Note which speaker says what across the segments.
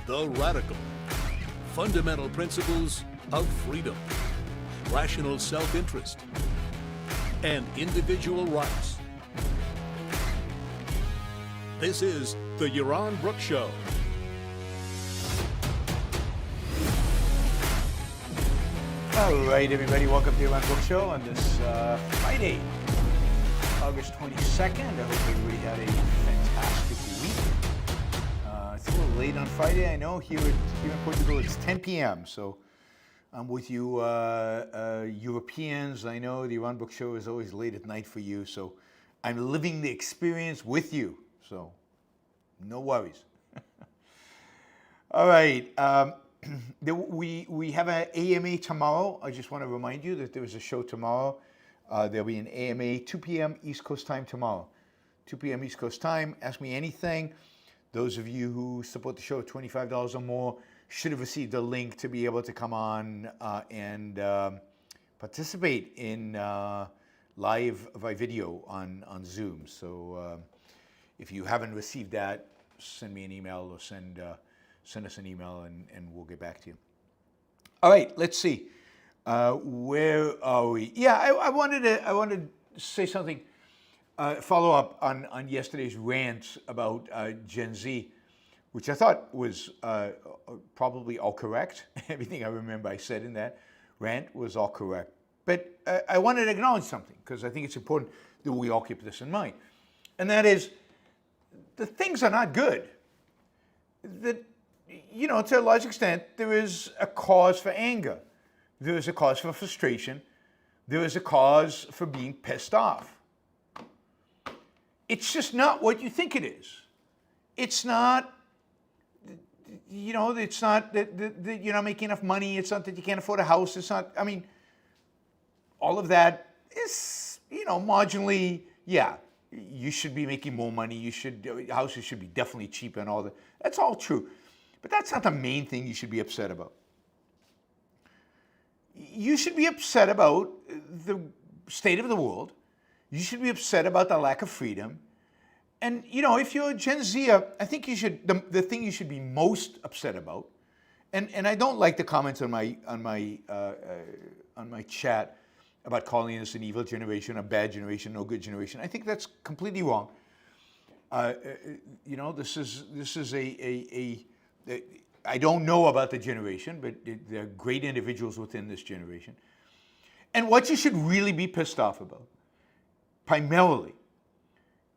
Speaker 1: The radical. Fundamental principles of freedom, rational self-interest, and individual rights. This is the Yaron Brook Show.
Speaker 2: All right, everybody, welcome to the Yaron Brook Show on this Friday, August 22nd. I hope everybody had a fantastic week. It's a little late on Friday, I know. Here in Portugal, it's 10 p.m., so I'm with you Europeans. I know the Yaron Brook Show is always late at night for you, so I'm living the experience with you, so no worries. All right. We have an AMA tomorrow. I just want to remind you that there is a show tomorrow. There'll be an AMA 2 p.m. East Coast time tomorrow. 2 p.m. East Coast time. Ask me anything. Those of you who support the show at $25 or more should have received a link to be able to come on and participate in live by video on Zoom. So if you haven't received that, send me an email or send us an email and we'll get back to you. All right, let's see. Where are we? Yeah, I wanted to say something, follow up on yesterday's rant about Gen Z, which I thought was probably all correct. Everything I remember I said in that rant was all correct. But I wanted to acknowledge something because I think it's important that we all keep this in mind. And that is, the things are not good. That, you know, to a large extent, there is a cause for anger. There is a cause for frustration. There is a cause for being pissed off. It's just not what you think it is. It's not, you know, it's not that you're not making enough money. It's not that you can't afford a house. It's not, I mean, all of that is, you know, marginally, yeah, you should be making more money. Houses should be definitely cheaper and all that. That's all true. But that's not the main thing you should be upset about. You should be upset about the state of the world. You should be upset about the lack of freedom. And, you know, if you're a Gen Zer, I think you should, the thing you should be most upset about, and I don't like the comments on my chat about calling this an evil generation, a bad generation, no good generation. I think that's completely wrong. You know, this is I don't know about the generation, but there are great individuals within this generation. And what you should really be pissed off about, primarily,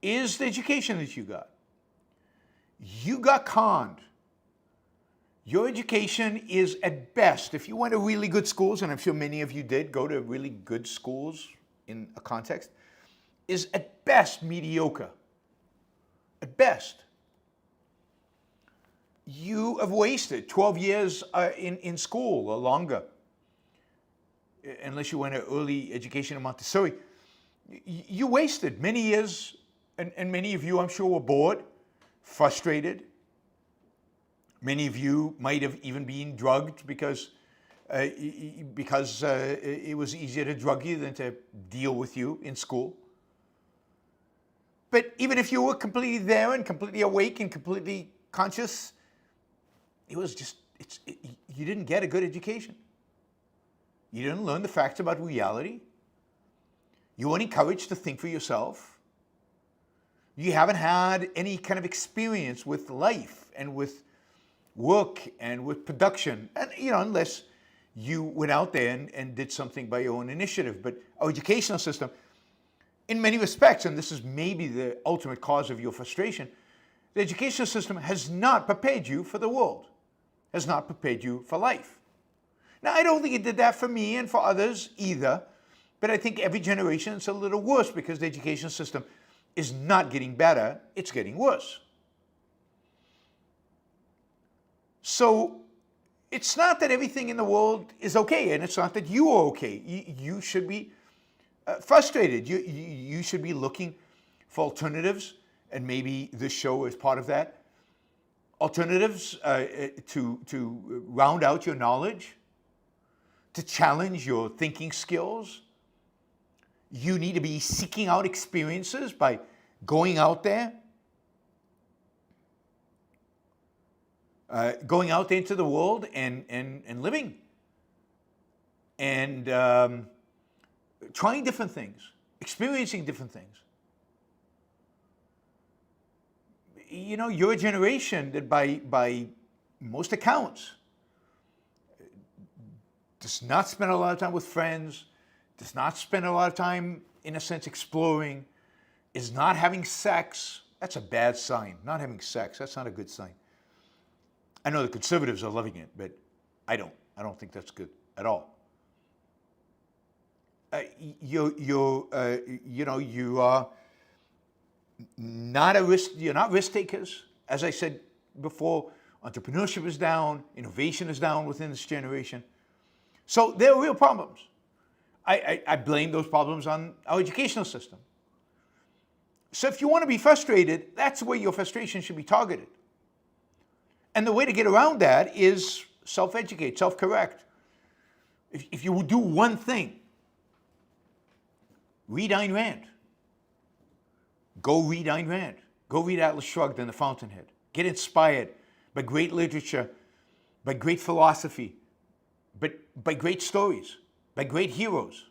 Speaker 2: is the education that you got. You got conned. Your education is at best, if you went to really good schools, and I'm sure many of you did go to really good schools in a context, is at best mediocre. At best. You have wasted 12 years in school or longer, unless you went to early education in Montessori. You wasted many years, and many of you, I'm sure, were bored, frustrated. Many of you might have even been drugged because it was easier to drug you than to deal with you in school. But even if you were completely there and completely awake and completely conscious, it was just, you didn't get a good education. You didn't learn the facts about reality. You weren't encouraged to think for yourself. You haven't had any kind of experience with life and with work and with production, and, you know, unless you went out there and did something by your own initiative. But our educational system, in many respects, and this is maybe the ultimate cause of your frustration, the educational system has not prepared you for the world, has not prepared you for life. Now, I don't think it did that for me and for others either, but I think every generation it's a little worse because the education system is not getting better, it's getting worse. So it's not that everything in the world is okay, and it's not that you are okay. You should be frustrated. You should be looking for alternatives, and maybe this show is part of that. Alternatives to round out your knowledge, to challenge your thinking skills. You need to be seeking out experiences by going out there. going out into the world and living and trying different things, experiencing different things. You know, you're a generation that by most accounts does not spend a lot of time with friends, does not spend a lot of time, in a sense, exploring, is not having sex. That's a bad sign. Not having sex, that's not a good sign. I know the conservatives are loving it, but I don't. I don't think that's good at all. You are not you're not risk takers. As I said before, entrepreneurship is down, innovation is down within this generation. So there are real problems. I blame those problems on our educational system. So if you want to be frustrated, that's where your frustration should be targeted. And the way to get around that is self-educate, self-correct. If you will do one thing, read Ayn Rand. Go read Ayn Rand. Go read Atlas Shrugged and The Fountainhead. Get inspired by great literature, by great philosophy, but by great stories, by great heroes.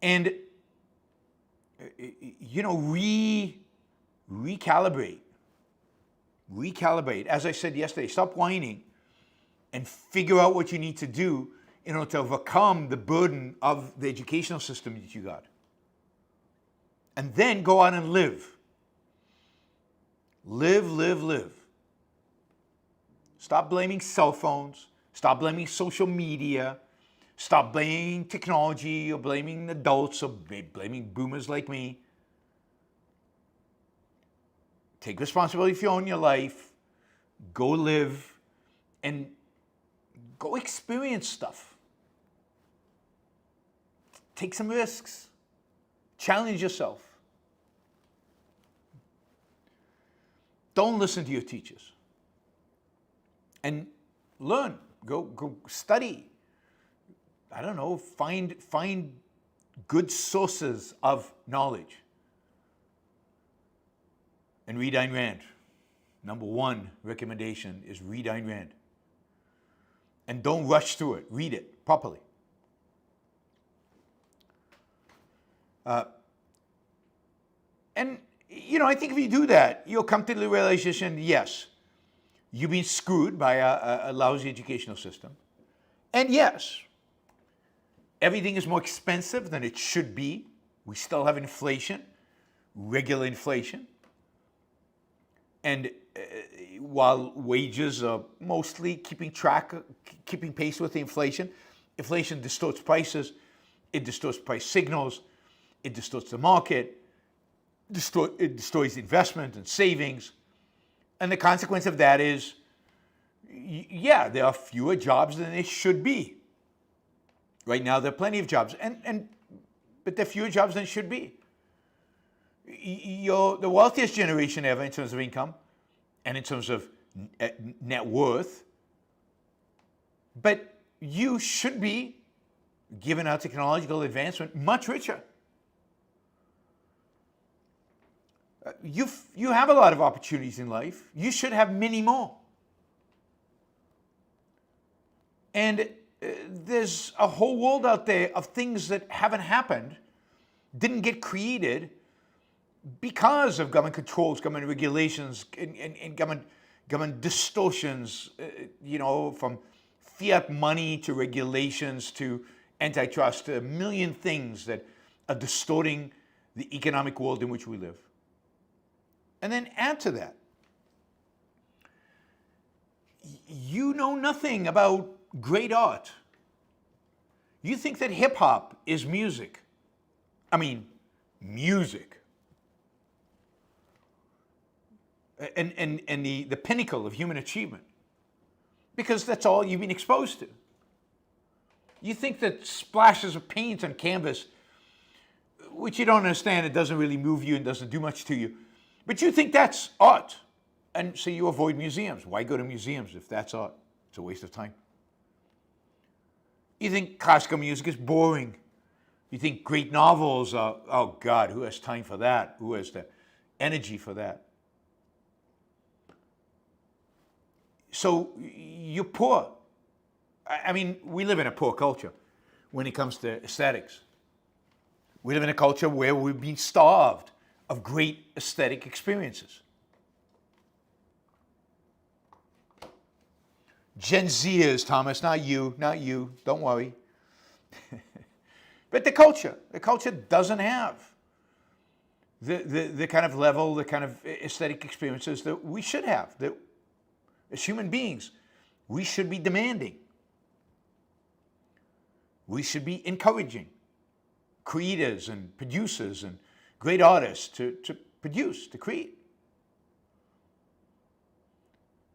Speaker 2: And, you know, recalibrate. Recalibrate. As I said yesterday, stop whining and figure out what you need to do in order to overcome the burden of the educational system that you got. And then go out and live. Live, live, live. Stop blaming cell phones. Stop blaming social media. Stop blaming technology or blaming adults or blaming boomers like me. Take responsibility for your own life. Go live and go experience stuff. Take some risks. Challenge yourself. Don't listen to your teachers. And learn. Go study. I don't know, find good sources of knowledge. And read Ayn Rand. Number one recommendation is read Ayn Rand. And don't rush through it. Read it properly. And, you know, I think if you do that, you'll come to the realization, yes, you've been screwed by a lousy educational system. And yes, everything is more expensive than it should be. We still have inflation, regular inflation. And while wages are mostly keeping pace with the inflation, inflation distorts prices, it distorts price signals, it distorts the market, it destroys investment and savings. And the consequence of that is, yeah, there are fewer jobs than there should be. Right now, there are plenty of jobs, but there are fewer jobs than should be. You're the wealthiest generation ever in terms of income and in terms of net worth. But you should be, given our technological advancement, much richer. You have a lot of opportunities in life. You should have many more. And there's a whole world out there of things that haven't happened, didn't get created because of government controls, government regulations, and government distortions, from fiat money to regulations to antitrust, to a million things that are distorting the economic world in which we live. And then add to that, you know nothing about great art. You think that hip hop is music. I mean, music. And the pinnacle of human achievement. Because that's all you've been exposed to. You think that splashes of paint on canvas, which you don't understand, it doesn't really move you and doesn't do much to you. But you think that's art. And so you avoid museums. Why go to museums if that's art? It's a waste of time. You think classical music is boring. You think great novels are, oh God, who has time for that? Who has the energy for that? So you're poor. I mean, we live in a poor culture when it comes to aesthetics. We live in a culture where we've been starved of great aesthetic experiences. Gen Zers, Thomas, not you, don't worry. But the culture doesn't have the kind of level, the kind of aesthetic experiences that we should have, that as human beings, we should be demanding. We should be encouraging creators and producers and great artists to produce, to create.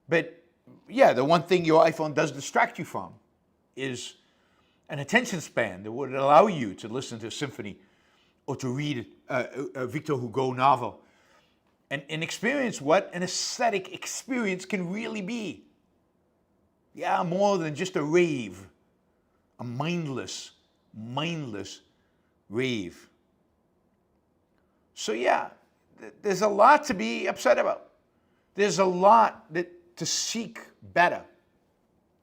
Speaker 2: But yeah, the one thing your iPhone does distract you from is an attention span that would allow you to listen to a symphony or to read a Victor Hugo novel and experience what an aesthetic experience can really be. Yeah, more than just a rave, a mindless rave. So yeah, there's a lot to be upset about. There's a lot to seek better.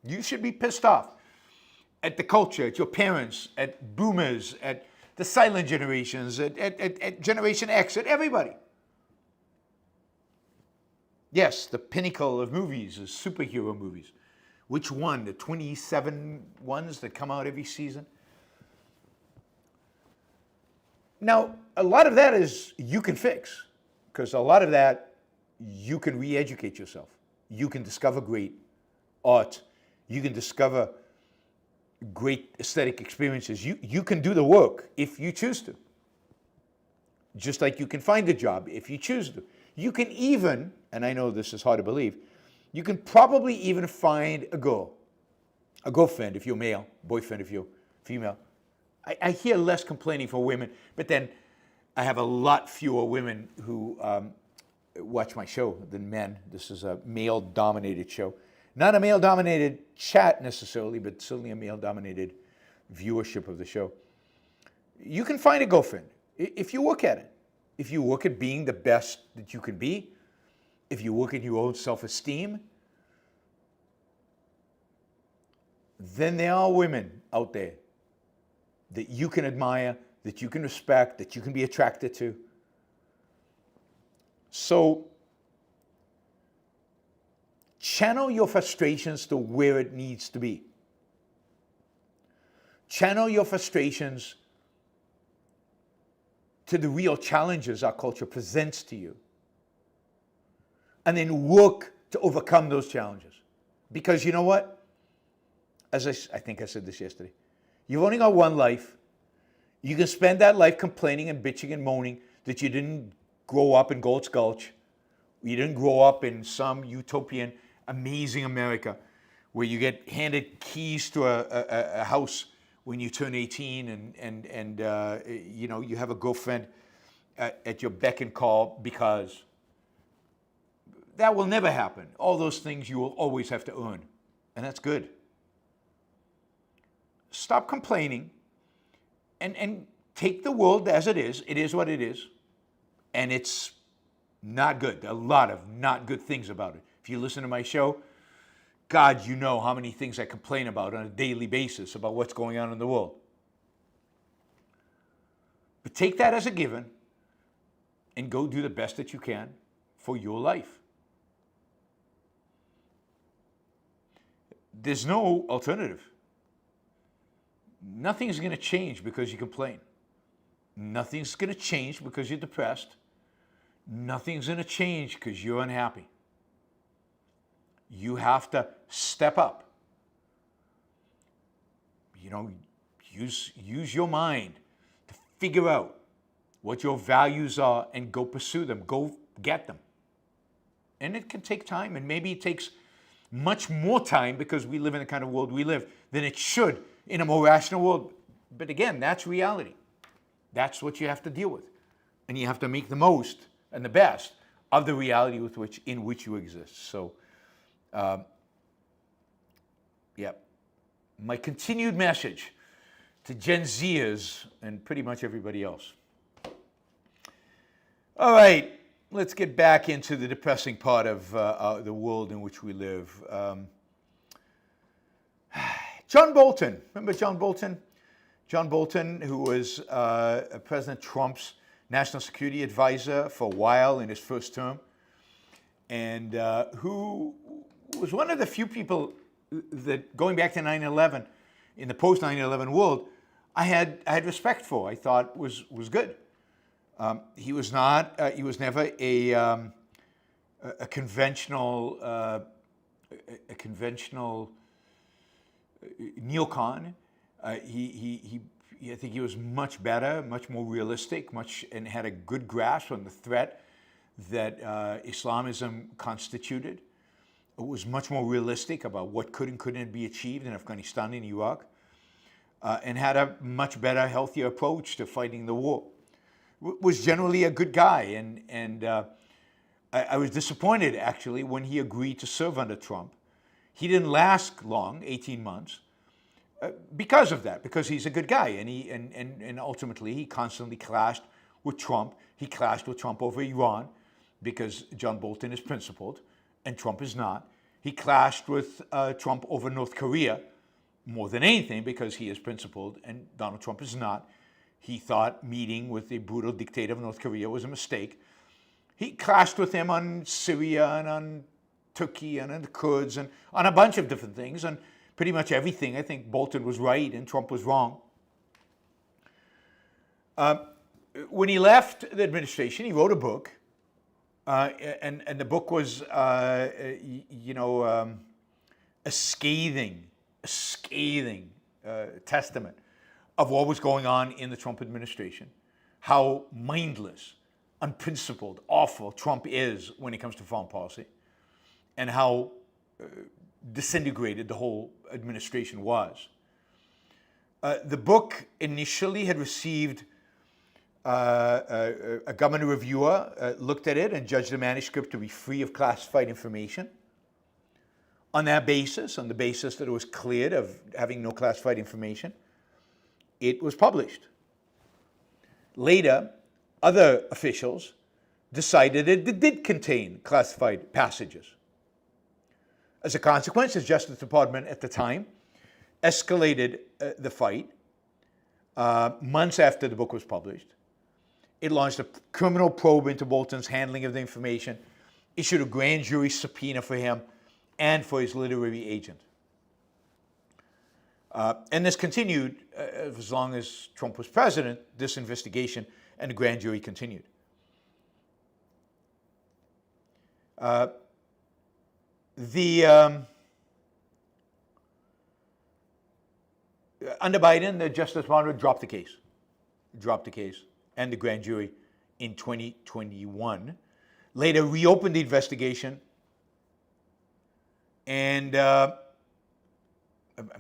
Speaker 2: You should be pissed off at the culture, at your parents, at boomers, at the silent generations, at Generation X, at everybody. Yes, the pinnacle of movies is superhero movies. Which one? The 27 ones that come out every season? Now, a lot of that is you can fix, because a lot of that you can re-educate yourself. You can discover great art. You can discover great aesthetic experiences. You can do the work if you choose to. Just like you can find a job if you choose to. You can even, and I know this is hard to believe, you can probably even find a girlfriend if you're male, boyfriend if you're female. I hear less complaining for women, but then I have a lot fewer women who watch my show than men. This is a male-dominated show. Not a male-dominated chat necessarily, but certainly a male-dominated viewership of the show. You can find a girlfriend if you work at it. If you work at being the best that you can be, if you work at your own self-esteem, then there are women out there that you can admire, that you can respect, that you can be attracted to. So, channel your frustrations to where it needs to be. Channel your frustrations to the real challenges our culture presents to you. And then work to overcome those challenges. Because you know what? As I think I said this yesterday, you've only got one life. You can spend that life complaining and bitching and moaning that you didn't grow up in Gold's Gulch. You didn't grow up in some utopian, amazing America where you get handed keys to a house when you turn 18 and you know, you have a girlfriend at your beck and call, because that will never happen. All those things you will always have to earn, and that's good. Stop complaining and take the world as it is. It is what it is, and it's not good. There are a lot of not good things about it. If you listen to my show, God, you know how many things I complain about on a daily basis about what's going on in the world. But take that as a given and go do the best that you can for your life. There's no alternative. Nothing's going to change because you complain. Nothing's going to change because you're depressed. Nothing's going to change because you're unhappy. You have to step up. You know, use your mind to figure out what your values are and go pursue them. Go get them. And it can take time, and maybe it takes much more time because we live in the kind of world we live than it should in a more rational world. But again, that's reality. That's what you have to deal with. And you have to make the most and the best of the reality in which you exist. So, yeah. My continued message to Gen Zers and pretty much everybody else. All right. let's get back into the depressing part of the world in which we live. John Bolton, remember John Bolton? John Bolton, who was President Trump's national security advisor for a while in his first term, and who was one of the few people that, going back to 9/11, in the post 9/11 world, I had respect for. I thought was good. He was never a conventional neocon. I think he was much better, much more realistic, and had a good grasp on the threat that Islamism constituted. It was much more realistic about what could and couldn't be achieved in Afghanistan and Iraq, and had a much better, healthier approach to fighting the war. Was generally a good guy, and I was disappointed actually when he agreed to serve under Trump. He didn't last long, 18 months, because of that, because he's a good guy, and ultimately he constantly clashed with Trump. He clashed with Trump over Iran because John Bolton is principled and Trump is not. He clashed with Trump over North Korea more than anything because he is principled and Donald Trump is not. He thought meeting with the brutal dictator of North Korea was a mistake. He clashed with him on Syria and on Turkey and on the Kurds and on a bunch of different things. And pretty much everything, I think Bolton was right and Trump was wrong. When he left the administration, he wrote a book. And the book was, a scathing testament of what was going on in the Trump administration, how mindless, unprincipled, awful Trump is when it comes to foreign policy, and how disintegrated the whole administration was. The book initially had received a government reviewer looked at it and judged the manuscript to be free of classified information. On that basis, on the basis that it was cleared of having no classified information, it was published. Later, other officials decided that it did contain classified passages. As a consequence, the Justice Department at the time escalated the fight. Months after the book was published, it launched a criminal probe into Bolton's handling of the information, issued a grand jury subpoena for him and for his literary agent. And this continued as long as Trump was president. This investigation and the grand jury continued. Under Biden, the Justice Department dropped the case, and the grand jury in 2021. Later reopened the investigation, and I'm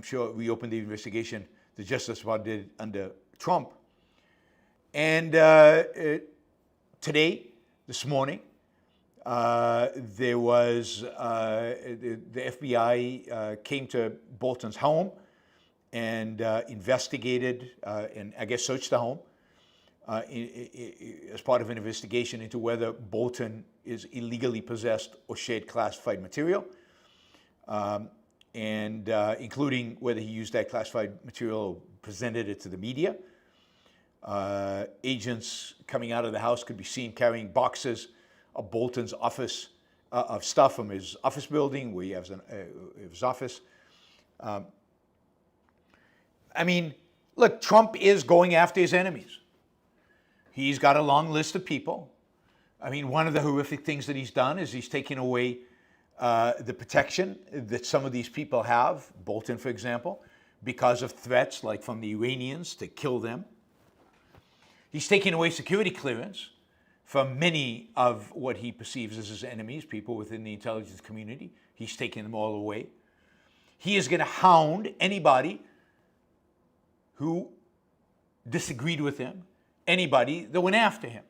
Speaker 2: sure reopened the investigation the Justice Department did under Trump. And today, this morning, there was the FBI came to Bolton's home and investigated and I guess searched the home as part of an investigation into whether Bolton is illegally possessed or shared classified material, and including whether he used that classified material or presented it to the media. Agents coming out of the house could be seen carrying boxes of Bolton's office, of stuff from his office building where he has his office. I mean, look, Trump is going after his enemies. He's got a long list of people. I mean, one of the horrific things that he's done is he's taken away the protection that some of these people have, Bolton, for example, because of threats like from the Iranians to kill them. He's taken away security clearance from many of what he perceives as his enemies, people within the intelligence community. He's taken them all away. He is going to hound anybody who disagreed with him, anybody that went after him.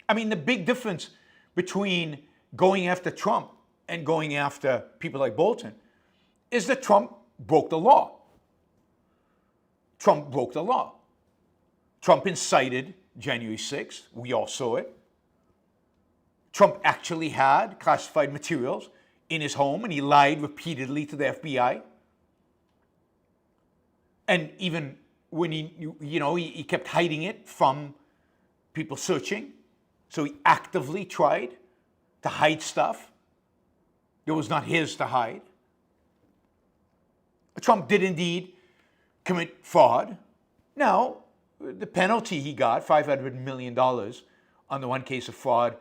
Speaker 2: I mean, the big difference between going after Trump and going after people like Bolton is that Trump broke the law. Trump broke the law. Trump incited January 6th. We all saw it. Trump actually had classified materials in his home, and he lied repeatedly to the FBI. And even when he kept hiding it from people searching. So he actively tried to hide stuff that was not his to hide. Trump did indeed commit fraud. Now, the penalty he got, $500 million on the one case of fraud,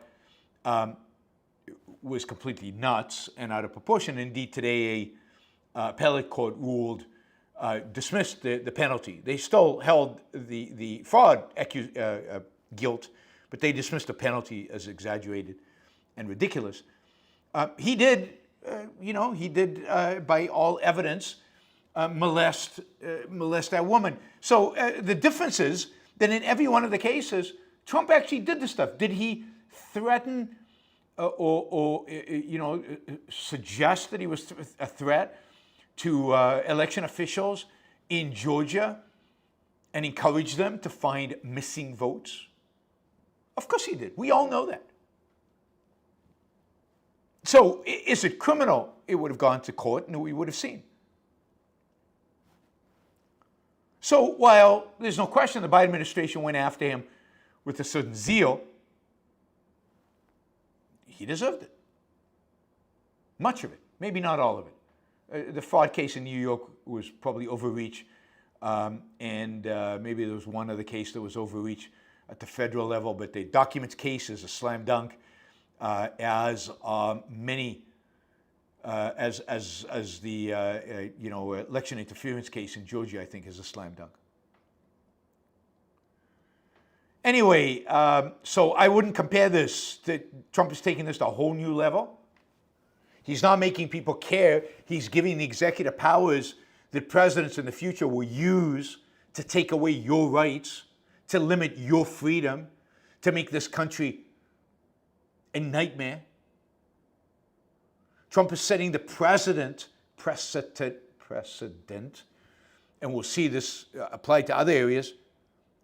Speaker 2: was completely nuts and out of proportion. Indeed, today a appellate court ruled, dismissed the penalty. They still held the fraud guilt, but they dismissed the penalty as exaggerated and ridiculous. He did, by all evidence, molest that woman. So the difference is that in every one of the cases, Trump actually did this stuff. Did he threaten or suggest that he was a threat to election officials in Georgia and encourage them to find missing votes? Of course he did. We all know that. So is it criminal? It would have gone to court and we would have seen. So while there's no question the Biden administration went after him with a certain zeal, he deserved it. Much of it, maybe not all of it. The fraud case in New York was probably overreach, and maybe there was one other case that was overreach at the federal level, but the documents case is a slam dunk, as many as the election interference case in Georgia, I think, is a slam dunk. Anyway, so I wouldn't compare this. Trump is taking this to a whole new level. He's not making people care. He's giving the executive powers that presidents in the future will use to take away your rights, to limit your freedom, to make this country a nightmare. Trump is setting the precedent, and we'll see this applied to other areas,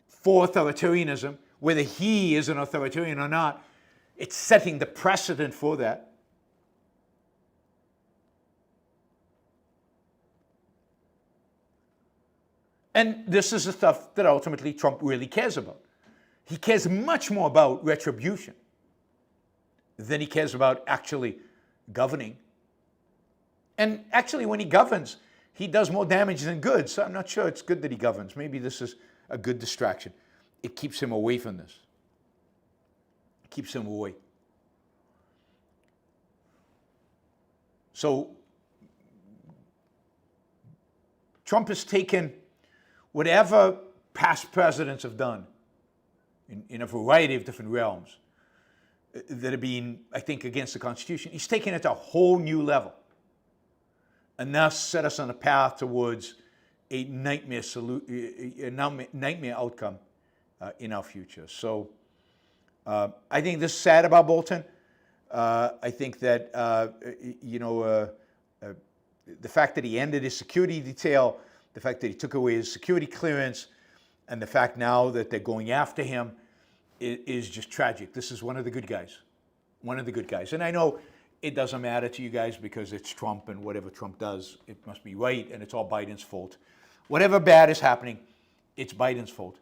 Speaker 2: for authoritarianism, whether he is an authoritarian or not. It's setting the precedent for that. And this is the stuff that ultimately Trump really cares about. He cares much more about retribution than he cares about actually governing. And actually, when he governs, he does more damage than good. So I'm not sure it's good that he governs. Maybe this is a good distraction. It keeps him away from this. It keeps him away. So Trump has taken whatever past presidents have done in a variety of different realms that have been, I think, against the Constitution. He's taken it to a whole new level and thus set us on a path towards a nightmare outcome in our future. So I think this is sad about Bolton. I think that, the fact that he ended his security detail, the fact that he took away his security clearance, and the fact now that they're going after him is just tragic. This is one of the good guys. One of the good guys. And I know it doesn't matter to you guys because it's Trump, and whatever Trump does, it must be right, and it's all Biden's fault. Whatever bad is happening, it's Biden's fault.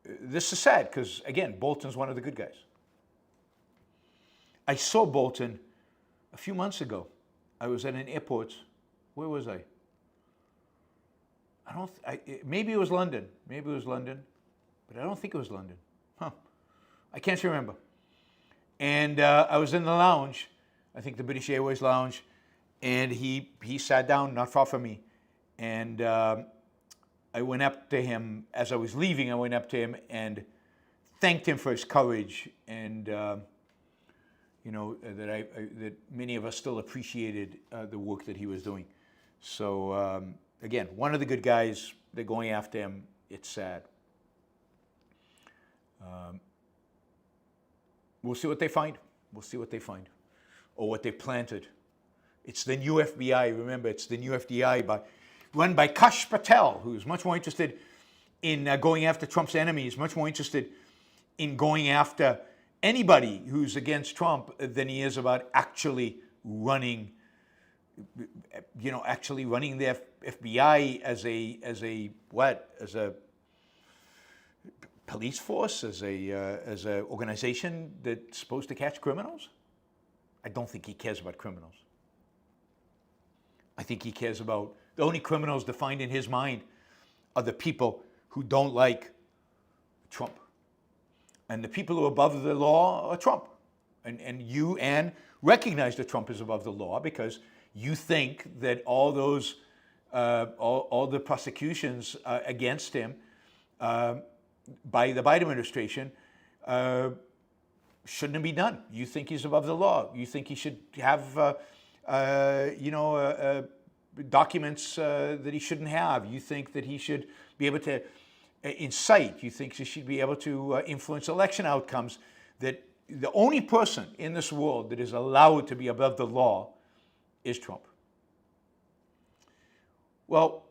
Speaker 2: This is sad because, again, Bolton's one of the good guys. I saw Bolton a few months ago. I was at an airport. Where was I? Maybe it was London. Maybe it was London, but I don't think it was London. I can't remember. And I was in the lounge, I think the British Airways lounge, and he sat down not far from me. And I went up to him as I was leaving. I went up to him and thanked him for his courage, and that many of us still appreciated the work that he was doing. So again, one of the good guys. They're going after him. It's sad. We'll see what they find. We'll see what they find, or what they planted. It's the new FBI. Remember, it's the new FBI run by Kash Patel, who's much more interested in going after Trump's enemies, much more interested in going after anybody who's against Trump than he is about actually running, actually running the FBI as a police force, as a organization that's supposed to catch criminals. I don't think he cares about criminals. I think he cares about the only criminals defined in his mind are the people who don't like Trump. And the people who are above the law are Trump. And you, Anne, recognize that Trump is above the law because you think that all those, all the prosecutions against him by the Biden administration shouldn't be done. You think he's above the law. You think he should have, documents that he shouldn't have. You think that he should be able to incite. You think he should be able to influence election outcomes. That the only person in this world that is allowed to be above the law is Trump. Well,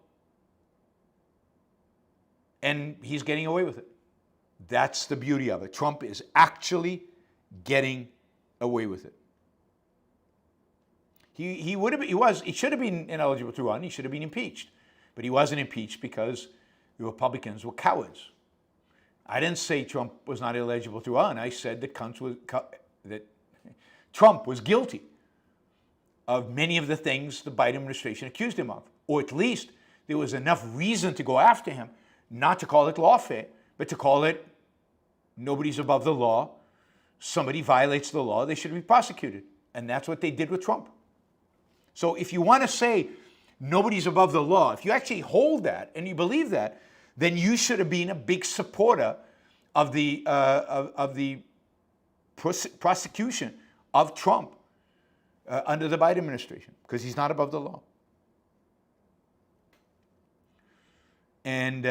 Speaker 2: and he's getting away with it. That's the beauty of it. Trump is actually getting away with it. He should have been ineligible to run. He should have been impeached, but he wasn't impeached because the Republicans were cowards. I didn't say Trump was not eligible to run. I said that Trump was guilty of many of the things the Biden administration accused him of, or at least there was enough reason to go after him, not to call it lawfare, but to call it nobody's above the law. Somebody violates the law, they should be prosecuted. And that's what they did with Trump. So if you want to say nobody's above the law, if you actually hold that and you believe that, then you should have been a big supporter of the prosecution of Trump under the Biden administration, because he's not above the law. And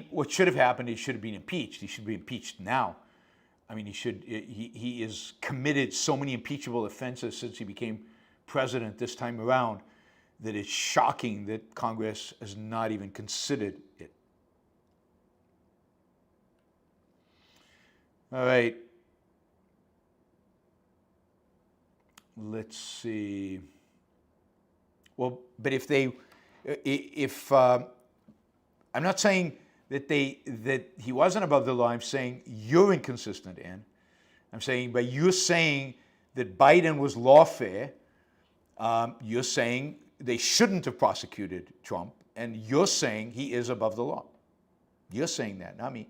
Speaker 2: what should have happened, he should have been impeached. He should be impeached now. I mean, he has committed so many impeachable offenses since he became president this time around that it's shocking that Congress has not even considered it. All right. Let's see. Well, but I'm not saying that he wasn't above the law. I'm saying you're inconsistent, Ann. I'm saying, but you're saying that Biden was lawfare. You're saying they shouldn't have prosecuted Trump, and you're saying he is above the law. You're saying that, not me.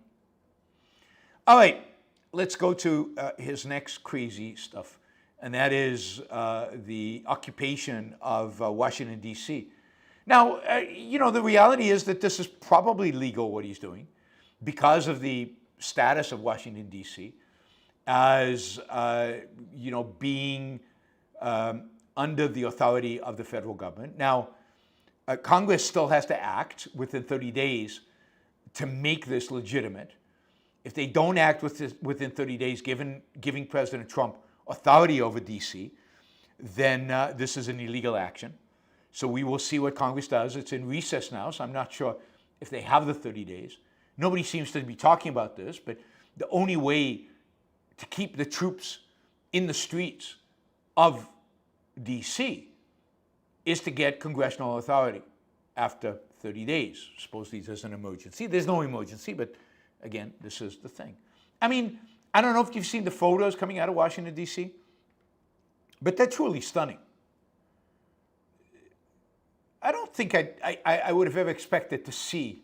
Speaker 2: All right, let's go to his next crazy stuff, and that is the occupation of Washington, D.C. Now, the reality is that this is probably legal, what he's doing, because of the status of Washington, D.C. as, being under the authority of the federal government. Now, Congress still has to act within 30 days to make this legitimate. If they don't act within 30 days, giving President Trump authority over D.C., then this is an illegal action. So we will see what Congress does. It's in recess now, so I'm not sure if they have the 30 days. Nobody seems to be talking about this, but the only way to keep the troops in the streets of D.C. is to get congressional authority after 30 days. Supposedly there's an emergency. There's no emergency, but again, this is the thing. I mean, I don't know if you've seen the photos coming out of Washington, D.C., but they're truly stunning. I don't think I would have ever expected to see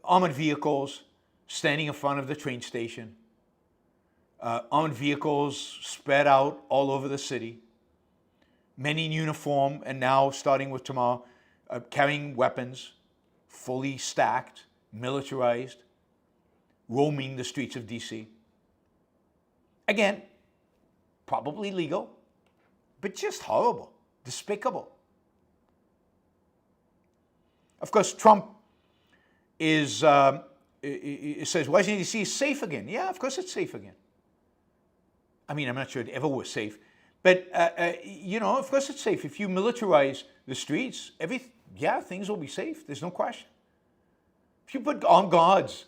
Speaker 2: armored vehicles standing in front of the train station, armored vehicles spread out all over the city, many in uniform, and now, starting with tomorrow, carrying weapons, fully stacked, militarized, roaming the streets of D.C. Again, probably legal, but just horrible, despicable. Of course, Trump says Washington, D.C. is safe again. Yeah, of course it's safe again. I mean, I'm not sure it ever was safe. But, of course it's safe. If you militarize the streets, things will be safe. There's no question. If you put armed guards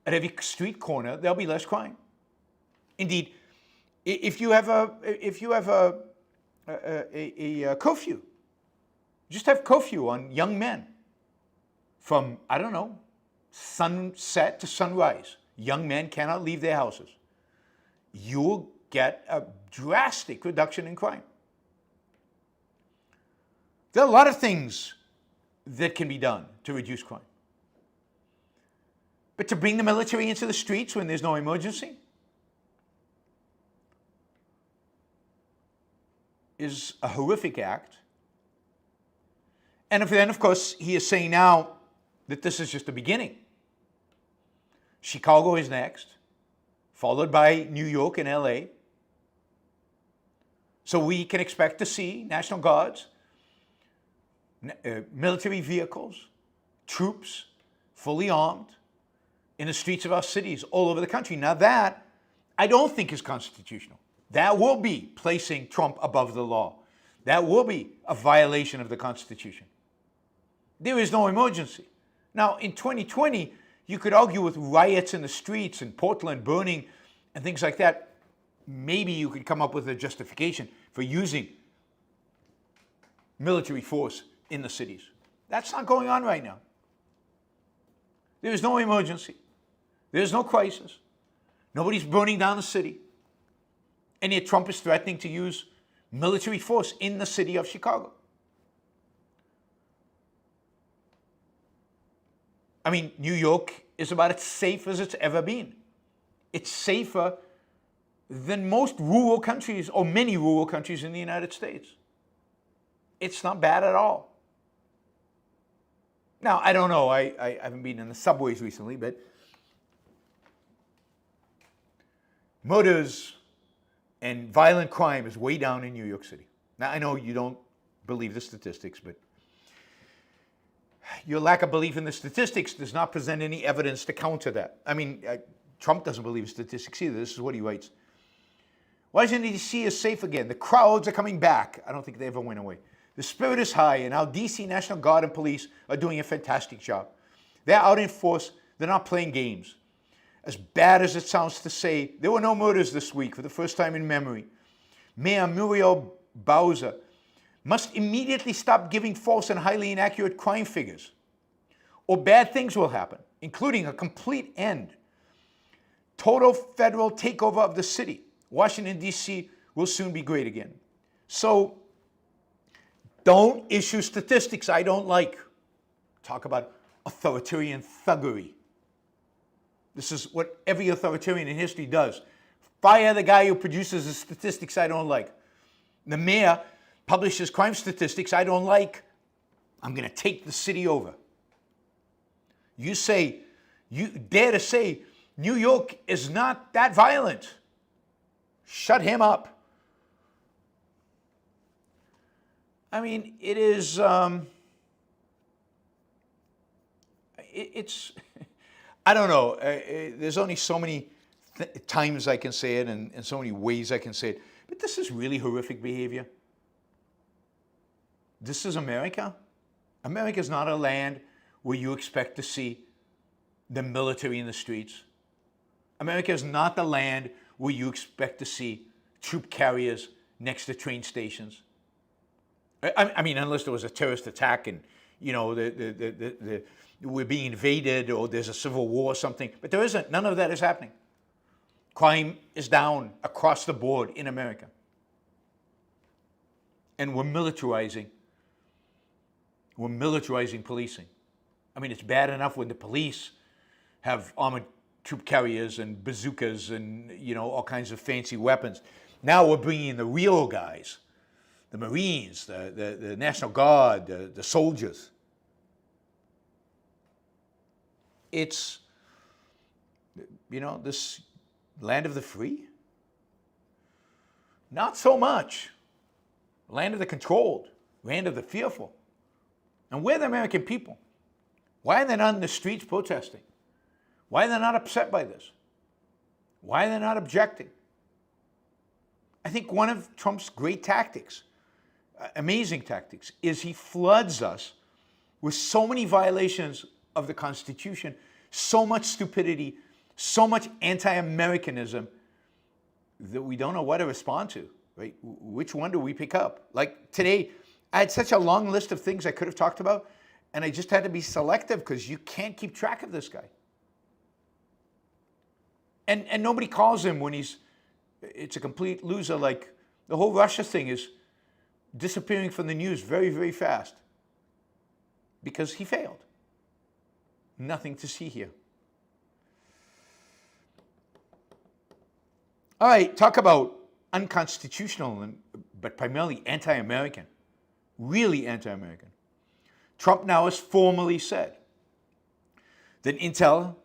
Speaker 2: at every street corner, there'll be less crime. Indeed, if you have a curfew, just have curfew on young men from, I don't know, sunset to sunrise. Young men cannot leave their houses. You'll get a drastic reduction in crime. There are a lot of things that can be done to reduce crime. But to bring the military into the streets when there's no emergency is a horrific act. And then, of course, he is saying now that this is just the beginning. Chicago is next, followed by New York and LA. So we can expect to see National Guards, military vehicles, troops, fully armed, in the streets of our cities all over the country. Now that, I don't think is constitutional. That will be placing Trump above the law. That will be a violation of the Constitution. There is no emergency. Now, in 2020, you could argue with riots in the streets in Portland burning and things like that. Maybe you could come up with a justification for using military force in the cities. That's not going on right now. There is no emergency. There's no crisis. Nobody's burning down the city. And yet Trump is threatening to use military force in the city of Chicago. I mean, New York is about as safe as it's ever been. It's safer than most rural countries, or many rural countries in the United States. It's not bad at all. Now, I don't know, I haven't been in the subways recently, but murders and violent crime is way down in New York City. Now, I know you don't believe the statistics, but your lack of belief in the statistics does not present any evidence to counter that. I mean, Trump doesn't believe in statistics either. This is what he writes. Washington, D.C. is safe again. The crowds are coming back. I don't think they ever went away. The spirit is high, and our D.C. National Guard and police are doing a fantastic job. They're out in force. They're not playing games. As bad as it sounds to say, there were no murders this week for the first time in memory. Mayor Muriel Bowser must immediately stop giving false and highly inaccurate crime figures, or bad things will happen, including a complete end. Total federal takeover of the city. Washington, D.C. will soon be great again. So, don't issue statistics I don't like. Talk about authoritarian thuggery. This is what every authoritarian in history does. Fire the guy who produces the statistics I don't like. The mayor publishes crime statistics I don't like. I'm going to take the city over. You dare to say New York is not that violent. Shut him up. I mean, it is, it's, I don't know. There's only so many times I can say it and so many ways I can say it. But this is really horrific behavior. This is America. America is not a land where you expect to see the military in the streets. America is not the land where you expect to see troop carriers next to train stations. I mean, unless there was a terrorist attack and, you know, we're being invaded or there's a civil war or something. But there isn't. None of that is happening. Crime is down across the board in America. And we're militarizing policing. I mean, it's bad enough when the police have armored troop carriers and bazookas and, you know, all kinds of fancy weapons. Now we're bringing in the real guys, the Marines, the National Guard, the soldiers. It's, you know, this land of the free? Not so much. Land of the controlled, land of the fearful. And we're the American people. Why are they not in the streets protesting? Why are they not upset by this? Why are they not objecting? I think one of Trump's great tactics, amazing tactics, is he floods us with so many violations of the Constitution, so much stupidity, So much anti-Americanism that we don't know what to respond to, right? Which one do we pick up? Like today, I had such a long list of things I could have talked about, and I just had to be selective because you can't keep track of this guy. And nobody calls him when it's a complete loser. Like the whole Russia thing is disappearing from the news very, very fast because he failed. Nothing to see here. All right, talk about unconstitutional, but primarily anti-American, really anti-American. Trump now has formally said that Intel,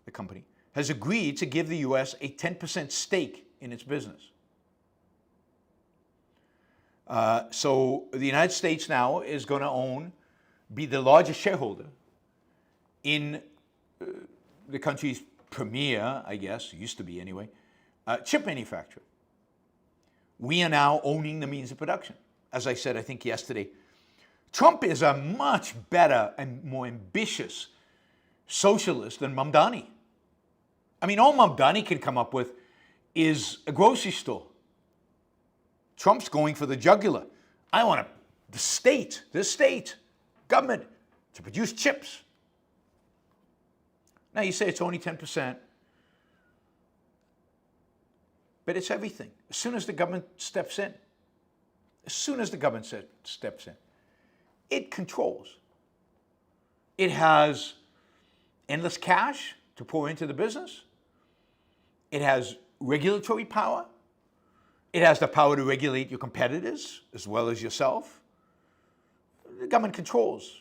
Speaker 2: the company, has agreed to give the U.S. a 10% stake in its business. So the United States now is going to be the largest shareholder in the country's premier, I guess, used to be anyway, chip manufacturer. We are now owning the means of production. As I said, I think yesterday, Trump is a much better and more ambitious socialist than Mamdani. I mean, all Mamdani can come up with is a grocery store. Trump's going for the jugular. I want the state, government, to produce chips. Now you say it's only 10%, but it's everything. As soon as the government steps in, it controls. It has endless cash to pour into the business. It has regulatory power. It has the power to regulate your competitors as well as yourself. The government controls.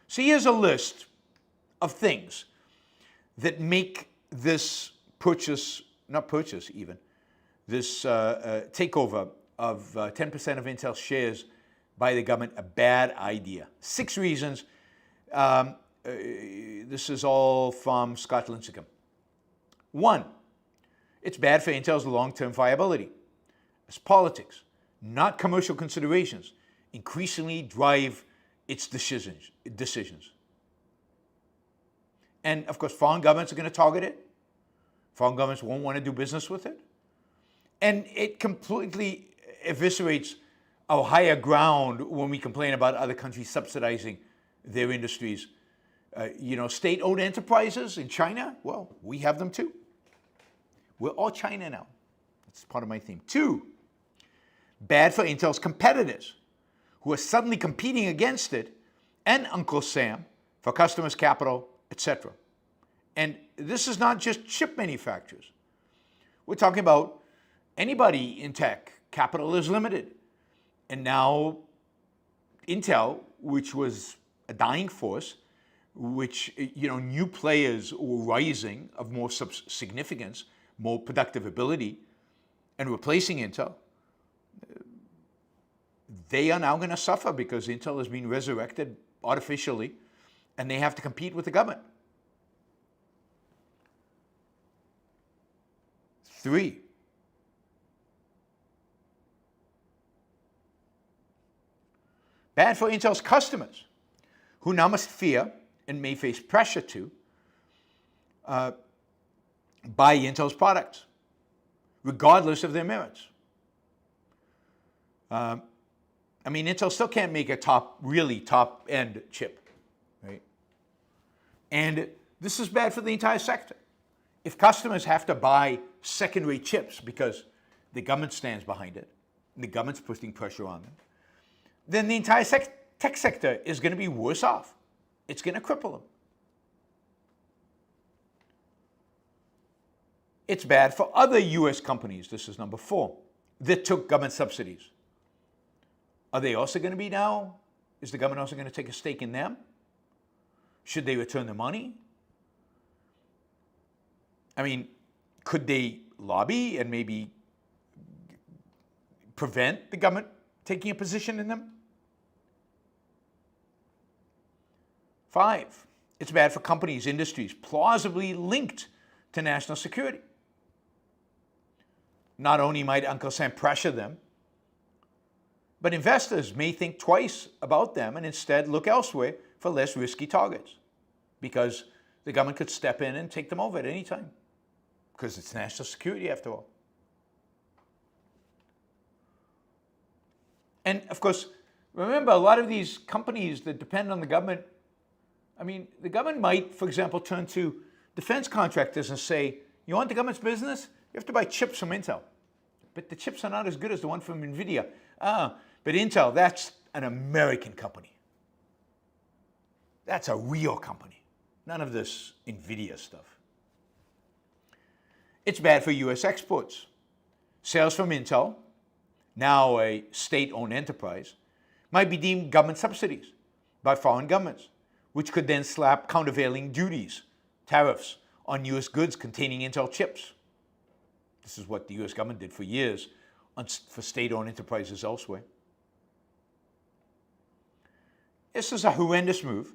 Speaker 2: So here's a list of things that make this takeover of 10% of Intel shares by the government a bad idea. 6 reasons. This is all from Scott Lincecum. 1, it's bad for Intel's long-term viability, as politics, not commercial considerations, increasingly drive its decisions. And of course, foreign governments are going to target it. Foreign governments won't want to do business with it. And it completely eviscerates our higher ground when we complain about other countries subsidizing their industries. State-owned enterprises in China, well, we have them too. We're all China now. That's part of my theme. 2, bad for Intel's competitors who are suddenly competing against it and Uncle Sam for customers, capital, etc. And this is not just chip manufacturers. We're talking about anybody in tech. Capital is limited. And now Intel, which was a dying force, which, new players were rising of more significance, more productive ability, and replacing Intel, they are now going to suffer because Intel has been resurrected artificially, and they have to compete with the government. 3, bad for Intel's customers, who now must fear and may face pressure to buy Intel's products, regardless of their merits. Intel still can't make a really top-end chip, right? And this is bad for the entire sector. If customers have to buy second-rate chips because the government stands behind it, and the government's putting pressure on them, then the entire tech sector is going to be worse off. It's going to cripple them. It's bad for other U.S. companies, this is number 4, that took government subsidies. Are they also going to be now? Is the government also going to take a stake in them? Should they return the money? Could they lobby and maybe prevent the government taking a position in them? 5, it's bad for companies, industries plausibly linked to national security. Not only might Uncle Sam pressure them, but investors may think twice about them and instead look elsewhere for less risky targets because the government could step in and take them over at any time, because it's national security after all. And of course, remember, a lot of these companies that depend on the government, I mean, the government might, for example, turn to defense contractors and say, you want the government's business? You have to buy chips from Intel. But the chips are not as good as the one from NVIDIA. But Intel, that's an American company. That's a real company. None of this NVIDIA stuff. It's bad for U.S. exports. Sales from Intel, now a state-owned enterprise, might be deemed government subsidies by foreign governments, which could then slap countervailing duties, tariffs, on U.S. goods containing Intel chips. This is what the U.S. government did for years for state-owned enterprises elsewhere. This is a horrendous move.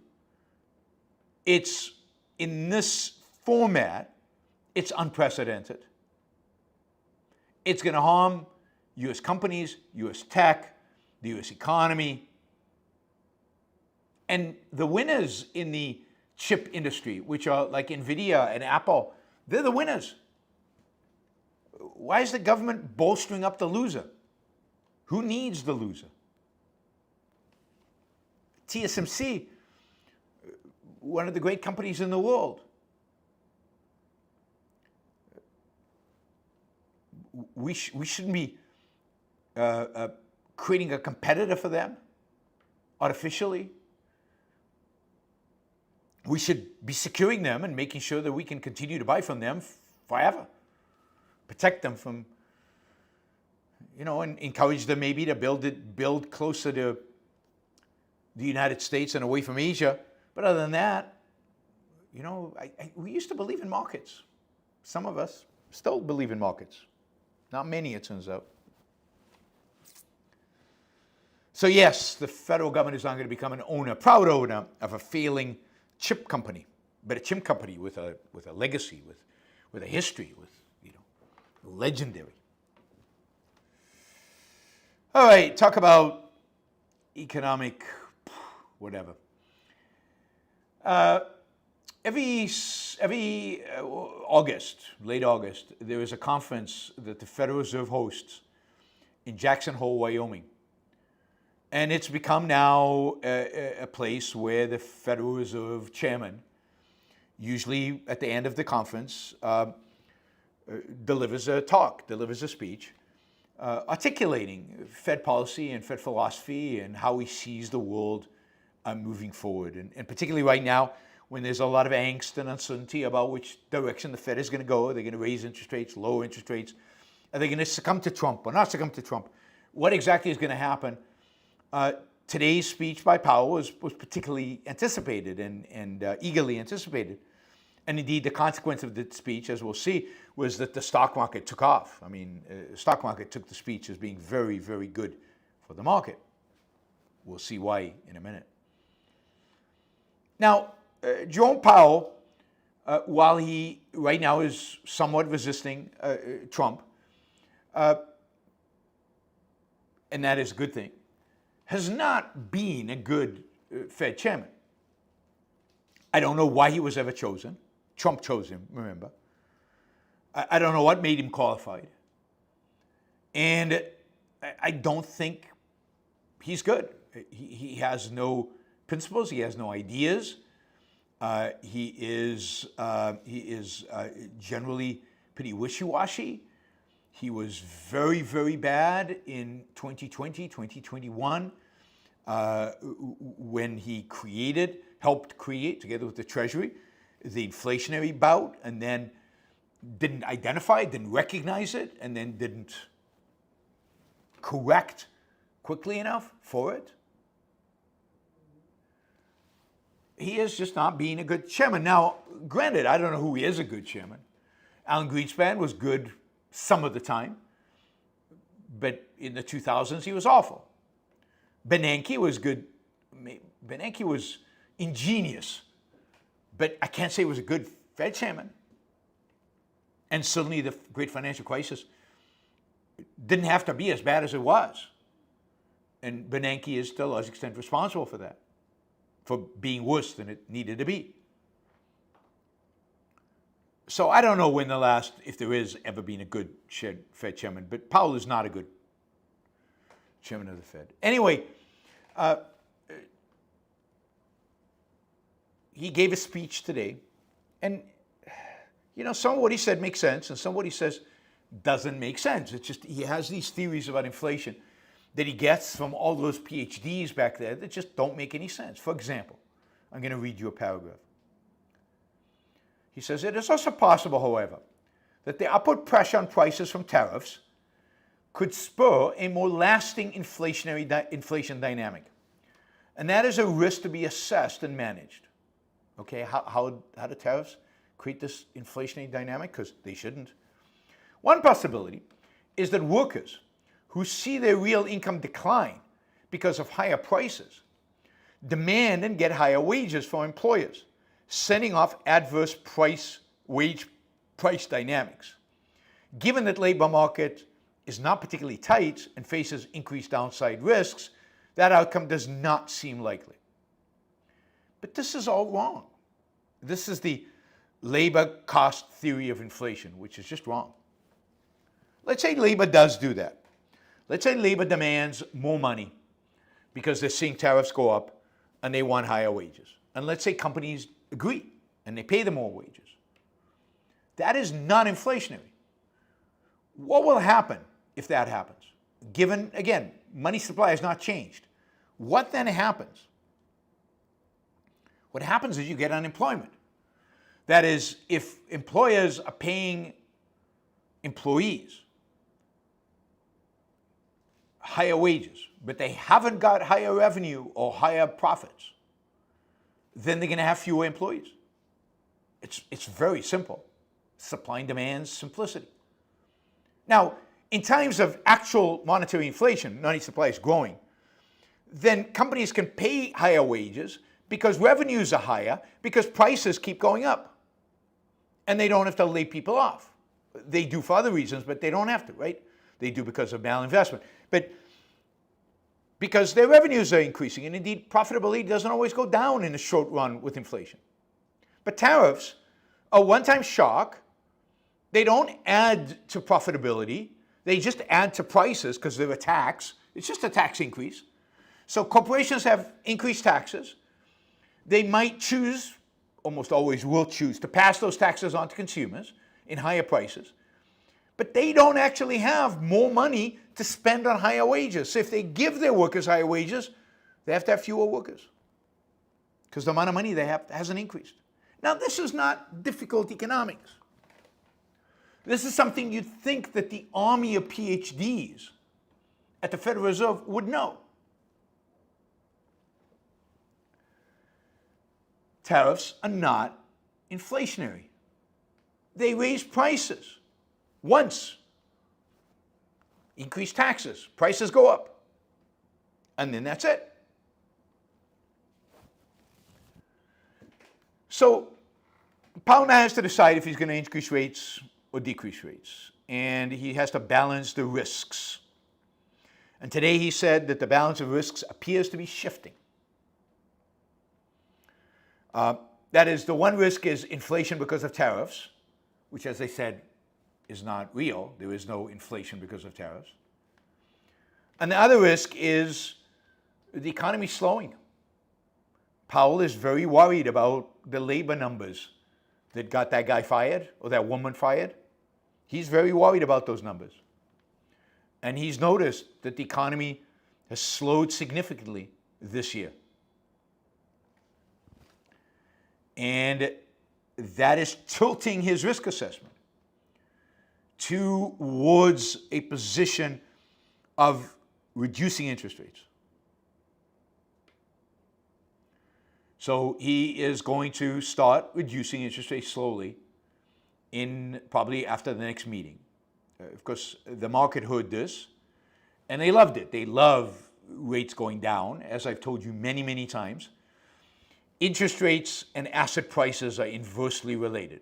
Speaker 2: It's, in this format, it's unprecedented. It's going to harm U.S. companies, U.S. tech, the U.S. economy. And the winners in the chip industry, which are like NVIDIA and Apple, they're the winners. Why is the government bolstering up the loser? Who needs the loser? TSMC, one of the great companies in the world. We shouldn't be creating a competitor for them artificially. We should be securing them and making sure that we can continue to buy from them forever. Protect them from, and encourage them maybe to build closer to the United States and away from Asia. But other than that, we used to believe in markets. Some of us still believe in markets. Not many, it turns out. So yes, the federal government is not going to become an owner, proud owner of a failing chip company, but a chip company with a legacy, with a history, with legendary. All right, talk about economic whatever. Every August, late August, there is a conference that the Federal Reserve hosts in Jackson Hole, Wyoming. And it's become now a place where the Federal Reserve chairman, usually at the end of the conference, delivers a talk, delivers a speech, articulating Fed policy and Fed philosophy and how he sees the world moving forward. And particularly right now, when there's a lot of angst and uncertainty about which direction the Fed is going to go. Are they going to raise interest rates, lower interest rates? Are they going to succumb to Trump or not succumb to Trump? What exactly is going to happen? Today's speech by Powell was particularly anticipated and eagerly anticipated. And indeed, the consequence of the speech, as we'll see, was that the stock market took off. I mean, the stock market took the speech as being very, very good for the market. We'll see why in a minute. Now, Jerome Powell, while he right now is somewhat resisting Trump, and that is a good thing, has not been a good Fed chairman. I don't know why he was ever chosen. Trump chose him, remember. I don't know what made him qualified. And I don't think he's good. He has no principles. He has no ideas. He is generally pretty wishy-washy. He was very, very bad in 2020, 2021, when he helped create, together with the Treasury, the inflationary bout, and then didn't identify it, didn't recognize it, and then didn't correct quickly enough for it. He is just not being a good chairman. Now, granted, I don't know who he is a good chairman. Alan Greenspan was good some of the time, but in the 2000s he was awful. Bernanke was good. Bernanke was ingenious, but I can't say he was a good Fed chairman. And suddenly the great financial crisis didn't have to be as bad as it was. And Bernanke is to a large extent responsible for that, for being worse than it needed to be. So I don't know when the last, if there is ever been a good Fed chairman, but Powell is not a good chairman of the Fed. Anyway, he gave a speech today, and some of what he said makes sense, and some of what he says doesn't make sense. It's just he has these theories about inflation that he gets from all those PhDs back there that just don't make any sense. For example, I'm going to read you a paragraph. He says, it is also possible, however, that the upward pressure on prices from tariffs could spur a more lasting inflation dynamic. And that is a risk to be assessed and managed. Okay, how do tariffs create this inflationary dynamic? Because they shouldn't. One possibility is that workers who see their real income decline because of higher prices demand and get higher wages from employers, setting off adverse wage price dynamics. Given that labor market is not particularly tight and faces increased downside risks, that outcome does not seem likely. But this is all wrong. This is the labor cost theory of inflation, which is just wrong. Let's say labor does do that. Let's say labor demands more money because they're seeing tariffs go up and they want higher wages. And let's say companies agree and they pay them more wages. That is not inflationary. What will happen if that happens? Given, again, money supply has not changed. What then happens? What happens is you get unemployment. That is, if employers are paying employees higher wages, but they haven't got higher revenue or higher profits, then they're going to have fewer employees. It's very simple. Supply and demand simplicity. Now, in times of actual monetary inflation, money supply is growing, then companies can pay higher wages because revenues are higher, because prices keep going up. And they don't have to lay people off. They do for other reasons, but they don't have to, right? They do because of malinvestment. But because their revenues are increasing, and indeed profitability doesn't always go down in the short run with inflation. But tariffs are a one-time shock. They don't add to profitability. They just add to prices because they're a tax. It's just a tax increase. So corporations have increased taxes. They might choose, almost always will choose, to pass those taxes on to consumers in higher prices. But they don't actually have more money to spend on higher wages. So if they give their workers higher wages, they have to have fewer workers because the amount of money they have hasn't increased. Now, this is not difficult economics. This is something you'd think that the army of PhDs at the Federal Reserve would know. Tariffs are not inflationary. They raise prices. Once, increase taxes, prices go up, and then that's it. So Powell now has to decide if he's going to increase rates or decrease rates, and he has to balance the risks. And today he said that the balance of risks appears to be shifting. That is, the one risk is inflation because of tariffs, which, as I said, is not real. There is no inflation because of tariffs. And the other risk is the economy slowing. Powell is very worried about the labor numbers that got that guy fired or that woman fired. He's very worried about those numbers. And he's noticed that the economy has slowed significantly this year. And that is tilting his risk assessment towards a position of reducing interest rates. So he is going to start reducing interest rates slowly probably after the next meeting. Of course, the market heard this, and they loved it. They love rates going down, as I've told you many, many times. Interest rates and asset prices are inversely related.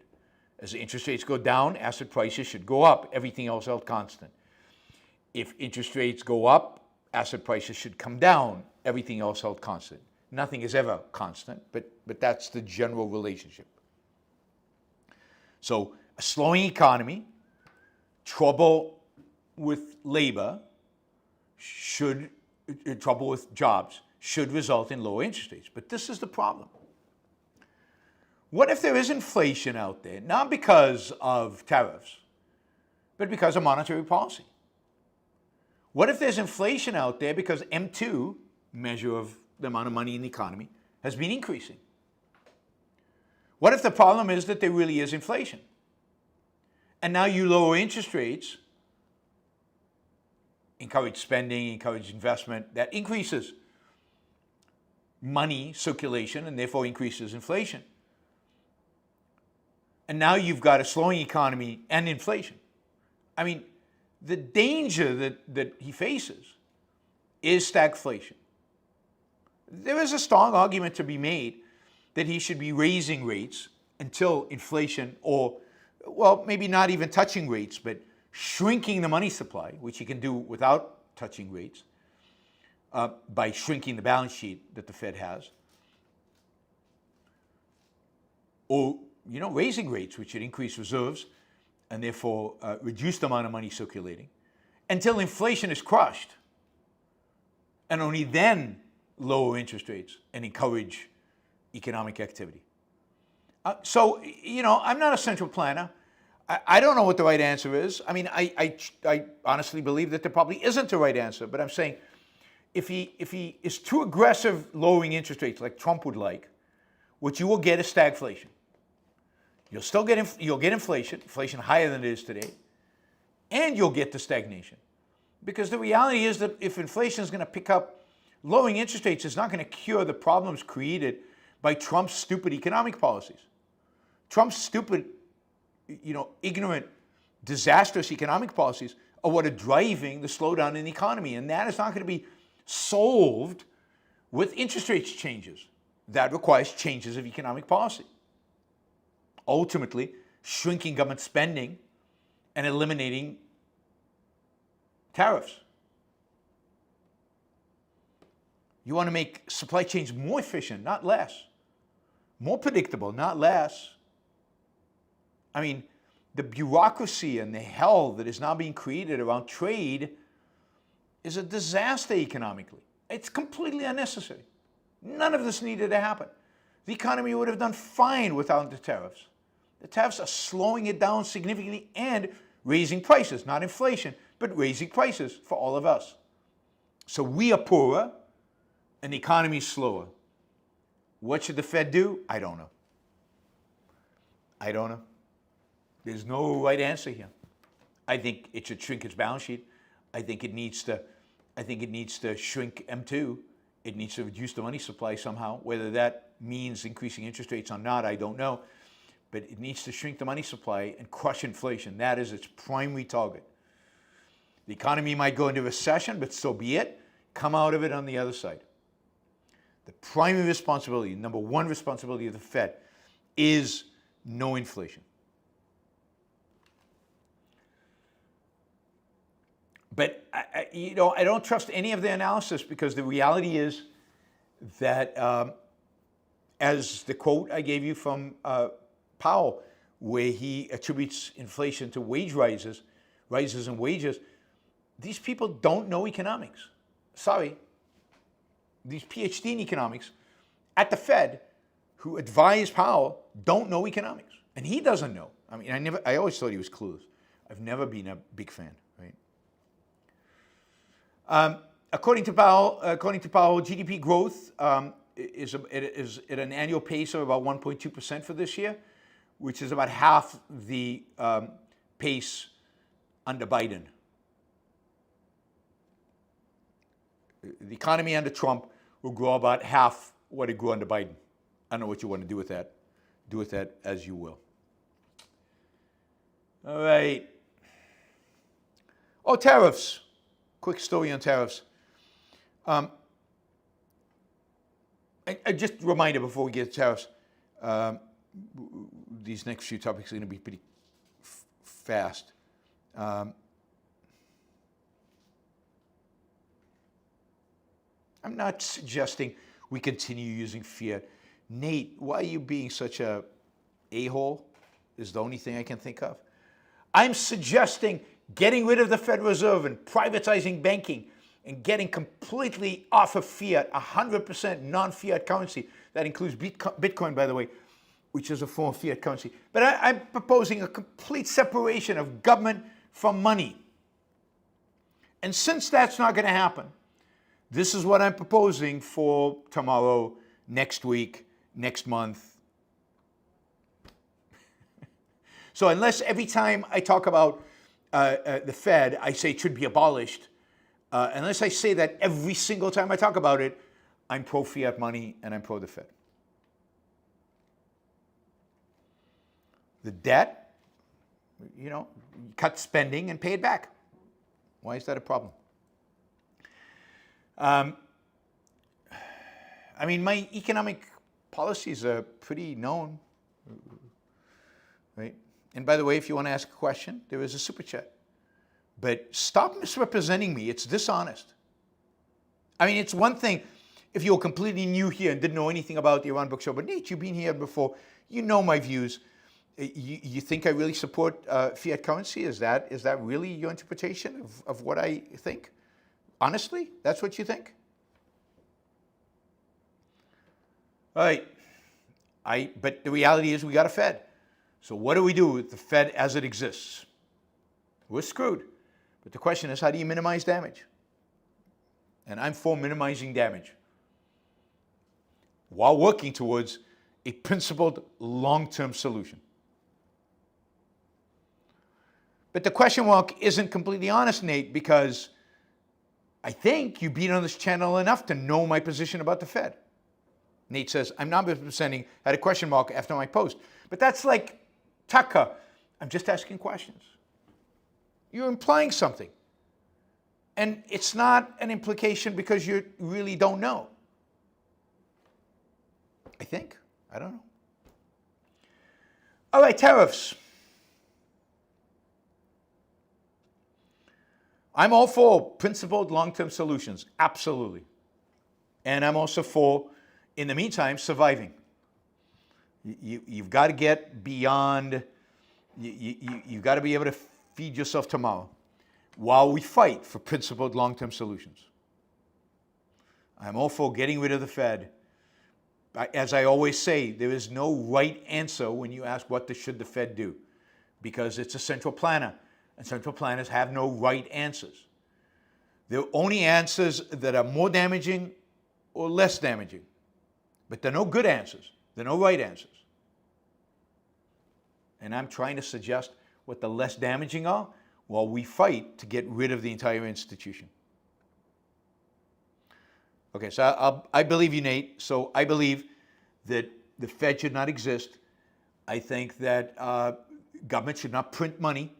Speaker 2: As interest rates go down, asset prices should go up, everything else held constant. If interest rates go up, asset prices should come down, everything else held constant. Nothing is ever constant, but that's the general relationship. So A slowing economy, trouble with labor, trouble with jobs should result in lower interest rates. But this is the problem. What if there is inflation out there, not because of tariffs, but because of monetary policy? What if there's inflation out there because M2, measure of the amount of money in the economy, has been increasing? What if the problem is that there really is inflation? And now you lower interest rates, encourage spending, encourage investment, that increases money circulation and therefore increases inflation. And now you've got a slowing economy and inflation. I mean, the danger that he faces is stagflation. There is a strong argument to be made that he should be raising rates until inflation, or, well, maybe not even touching rates, but shrinking the money supply, which he can do without touching rates, by shrinking the balance sheet that the Fed has, or raising rates, which would increase reserves and therefore reduce the amount of money circulating, until inflation is crushed, and only then lower interest rates and encourage economic activity. So, I'm not a central planner. I don't know what the right answer is. I mean, I honestly believe that there probably isn't a right answer, but I'm saying if he is too aggressive lowering interest rates like Trump would like, what you will get is stagflation. You'll get inflation higher than it is today, and you'll get the stagnation. Because the reality is that if inflation is going to pick up, lowering interest rates is not going to cure the problems created by Trump's stupid economic policies. Trump's stupid, ignorant, disastrous economic policies are what are driving the slowdown in the economy, and that is not going to be solved with interest rates changes. That requires changes of economic policy. Ultimately, shrinking government spending and eliminating tariffs. You want to make supply chains more efficient, not less. More predictable, not less. I mean, the bureaucracy and the hell that is now being created around trade is a disaster economically. It's completely unnecessary. None of this needed to happen. The economy would have done fine without the tariffs. The tariffs are slowing it down significantly and raising prices, not inflation, but raising prices for all of us. So we are poorer and the economy is slower. What should the Fed do? I don't know. There's no right answer here. I think it should shrink its balance sheet. I think it needs to shrink M2. It needs to reduce the money supply somehow. Whether that means increasing interest rates or not, I don't know. But it needs to shrink the money supply and crush inflation. That is its primary target. The economy might go into recession, but so be it. Come out of it on the other side. The primary responsibility, number one responsibility of the Fed, is no inflation. But I don't trust any of the analysis, because the reality is that, as the quote I gave you from Powell, where he attributes inflation to rises in wages, these people don't know economics. Sorry. These PhD in economics at the Fed who advise Powell don't know economics. And he doesn't know. I mean, I always thought he was clueless. I've never been a big fan, right? According to Powell, GDP growth is at an annual pace of about 1.2% for this year, which is about half the pace under Biden. The economy under Trump will grow about half what it grew under Biden. I don't know what you want to do with that. Do with that as you will. All right. Oh, tariffs. Quick story on tariffs. Just a reminder before we get to tariffs, these next few topics are going to be pretty fast. I'm not suggesting we continue using fiat. Nate, why are you being such a a-hole? is the only thing I can think of. I'm suggesting getting rid of the Federal Reserve and privatizing banking and getting completely off of fiat, 100% non-fiat currency. That includes Bitcoin, by the way, which is a form of fiat currency. But I'm proposing a complete separation of government from money. And since that's not going to happen, this is what I'm proposing for tomorrow, next week, next month. So unless every time I talk about the Fed, I say it should be abolished, unless I say that every single time I talk about it, I'm pro-fiat money and I'm pro the Fed. The debt, cut spending and pay it back. Why is that a problem? I mean, my economic policies are pretty known, right? And by the way, if you want to ask a question, there is a super chat. But stop misrepresenting me. It's dishonest. I mean, it's one thing if you were completely new here and didn't know anything about the Yaron Brook Show, but Nate, you've been here before. You know my views. You think I really support fiat currency? Is that really your interpretation of what I think? Honestly, that's what you think? All right. But the reality is we got a Fed. So what do we do with the Fed as it exists? We're screwed. But the question is, how do you minimize damage? And I'm for minimizing damage while working towards a principled long-term solution. But the question mark isn't completely honest, Nate, because I think you've been on this channel enough to know my position about the Fed. Nate says, I'm not representing, had a question mark after my post. But that's like Tucker. I'm just asking questions. You're implying something. And it's not an implication because you really don't know. I think. I don't know. All right, tariffs. I'm all for principled long-term solutions, absolutely. And I'm also for, in the meantime, surviving. You've got to get beyond, you've got to be able to feed yourself tomorrow while we fight for principled long-term solutions. I'm all for getting rid of the Fed. As I always say, there is no right answer when you ask what should the Fed do, because it's a central planner. And central planners have no right answers. There are only answers that are more damaging or less damaging. But there are no good answers. There are no right answers. And I'm trying to suggest what the less damaging are while we fight to get rid of the entire institution. Okay, so I believe you, Nate. So I believe that the Fed should not exist. I think that government should not print money.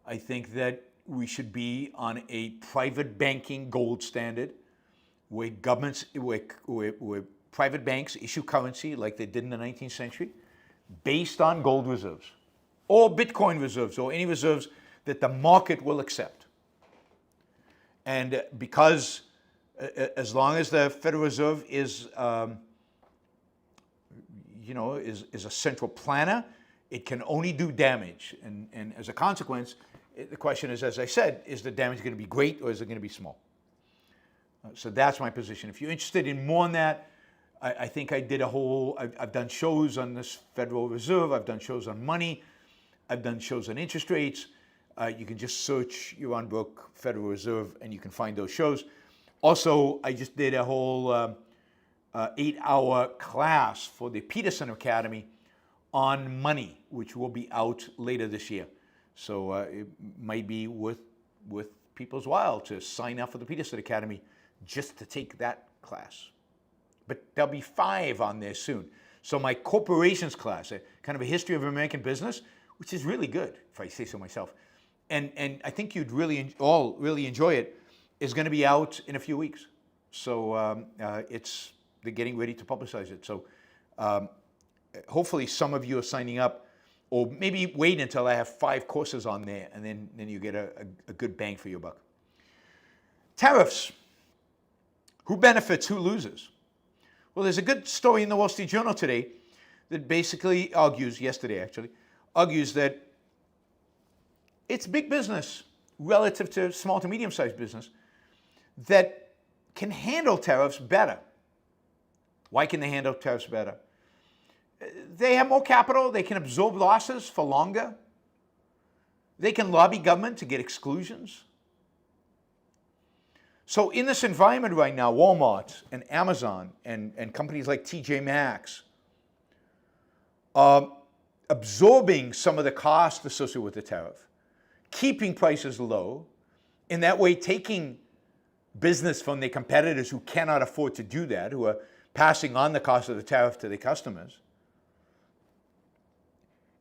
Speaker 2: I think that we should be on a private banking gold standard where private banks issue currency like they did in the 19th century based on gold reserves or Bitcoin reserves or any reserves that the market will accept. And because as long as the Federal Reserve is a central planner, it can only do damage. And as a consequence, the question is, as I said, is the damage going to be great or is it going to be small? So that's my position. If you're interested in more on that, I think I did I've done shows on this Federal Reserve. I've done shows on money. I've done shows on interest rates. You can just search Yaron Brook Federal Reserve and you can find those shows. Also, I just did a whole 8-hour class for the Peterson Academy on money, which will be out later this year. So it might be worth people's while to sign up for the Peterson Academy just to take that class. But there'll be 5 on there soon. So my corporations class, kind of a history of American business, which is really good, if I say so myself, and I think you'd all really enjoy it, is going to be out in a few weeks. So they're getting ready to publicize it. So hopefully some of you are signing up. Or maybe wait until I have 5 courses on there, and then you get a good bang for your buck. Tariffs. Who benefits, who loses? Well, there's a good story in the Wall Street Journal today that basically argues, yesterday actually, argues that it's big business relative to small to medium-sized business that can handle tariffs better. Why can they handle tariffs better? They have more capital. They can absorb losses for longer. They can lobby government to get exclusions. So in this environment right now, Walmart and Amazon and companies like TJ Maxx are absorbing some of the cost associated with the tariff, keeping prices low, in that way taking business from their competitors who cannot afford to do that, who are passing on the cost of the tariff to their customers.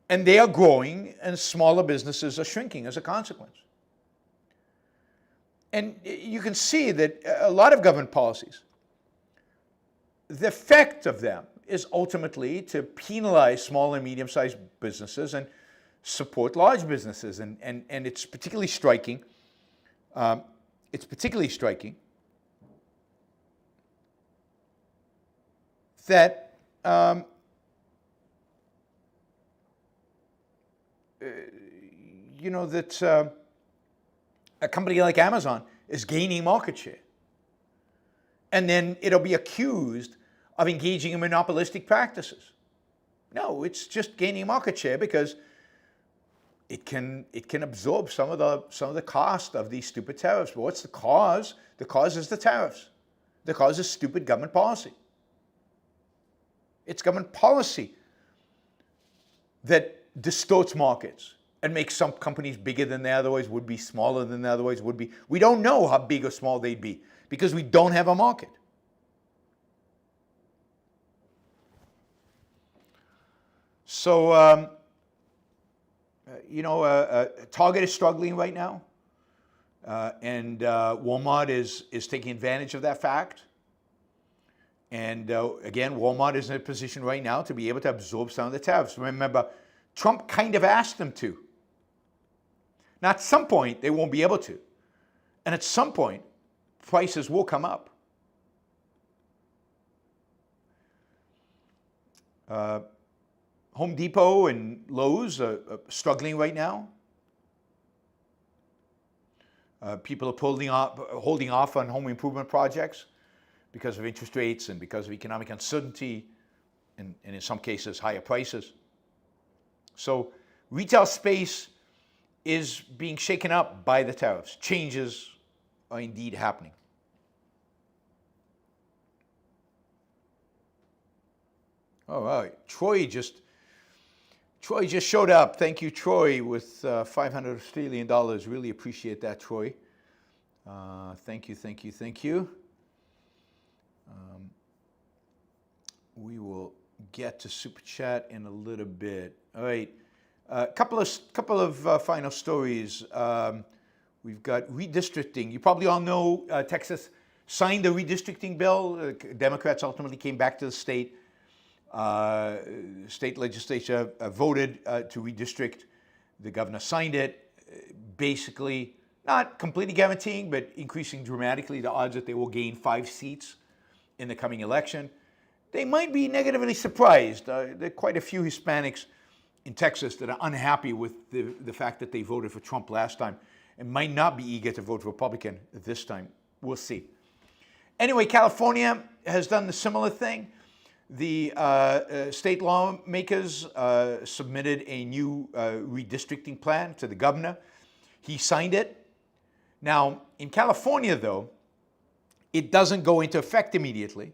Speaker 2: And they are growing, and smaller businesses are shrinking as a consequence. And you can see that a lot of government policies, the effect of them is ultimately to penalize small and medium-sized businesses and support large businesses. And it's particularly striking. That a company like Amazon is gaining market share. And then it'll be accused of engaging in monopolistic practices. No, it's just gaining market share because it can absorb some of the cost of these stupid tariffs. But what's the cause? The cause is the tariffs. The cause is stupid government policy. It's government policy that distorts markets and makes some companies bigger than they otherwise would be, smaller than they otherwise would be. We don't know how big or small they'd be because we don't have a market. So, Target is struggling right now, and Walmart is taking advantage of that fact. And again, Walmart is in a position right now to be able to absorb some of the tariffs. Remember, Trump kind of asked them to. Now, at some point, they won't be able to. And at some point, prices will come up. Home Depot and Lowe's are struggling right now. People are holding off on home improvement projects because of interest rates and because of economic uncertainty and in some cases higher prices. So retail space is being shaken up by the tariffs. Changes are indeed happening. All right, Troy just showed up. Thank you, Troy, with 500 Australian dollars. Really appreciate that, Troy. Thank you. We will get to Super Chat in a little bit. All right, a couple of final stories. We've got redistricting. You probably all know Texas signed the redistricting bill. Democrats ultimately came back to the state. State legislature voted to redistrict. The governor signed it, basically not completely guaranteeing, but increasing dramatically the odds that they will gain 5 seats in the coming election. They might be negatively surprised. There are quite a few Hispanics in Texas that are unhappy with the fact that they voted for Trump last time and might not be eager to vote Republican this time. We'll see. Anyway, California has done the similar thing. The state lawmakers submitted a new redistricting plan to the governor. He signed it. Now, in California, though, it doesn't go into effect immediately.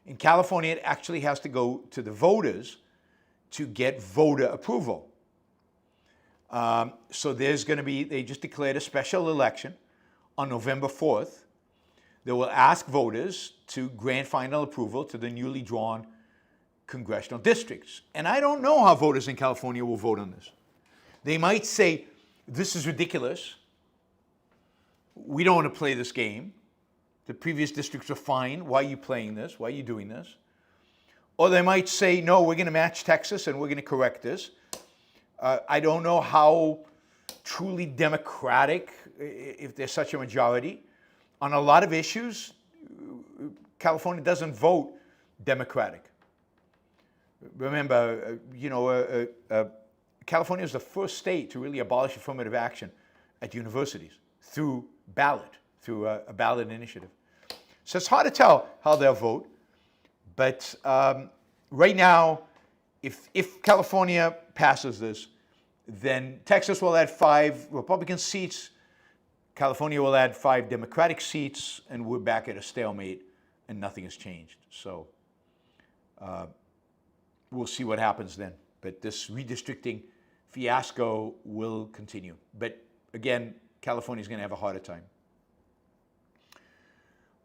Speaker 2: In California, it actually has to go to the voters to get voter approval. So there's going to be, they just declared a special election on November 4th. They will ask voters to grant final approval to the newly drawn congressional districts. And I don't know how voters in California will vote on this. They might say, this is ridiculous. We don't want to play this game. The previous districts are fine. Why are you playing this? Why are you doing this? Or they might say, no, we're going to match Texas and we're going to correct this. I don't know how truly democratic, if there's such a majority. On a lot of issues, California doesn't vote Democratic. Remember, California is the first state to really abolish affirmative action at universities through ballot, through a ballot initiative. So it's hard to tell how they'll vote, but right now, if California passes this, then Texas will add 5 Republican seats, California will add 5 Democratic seats, and we're back at a stalemate, and nothing has changed. So we'll see what happens then. But this redistricting fiasco will continue. But again, California is going to have a harder time.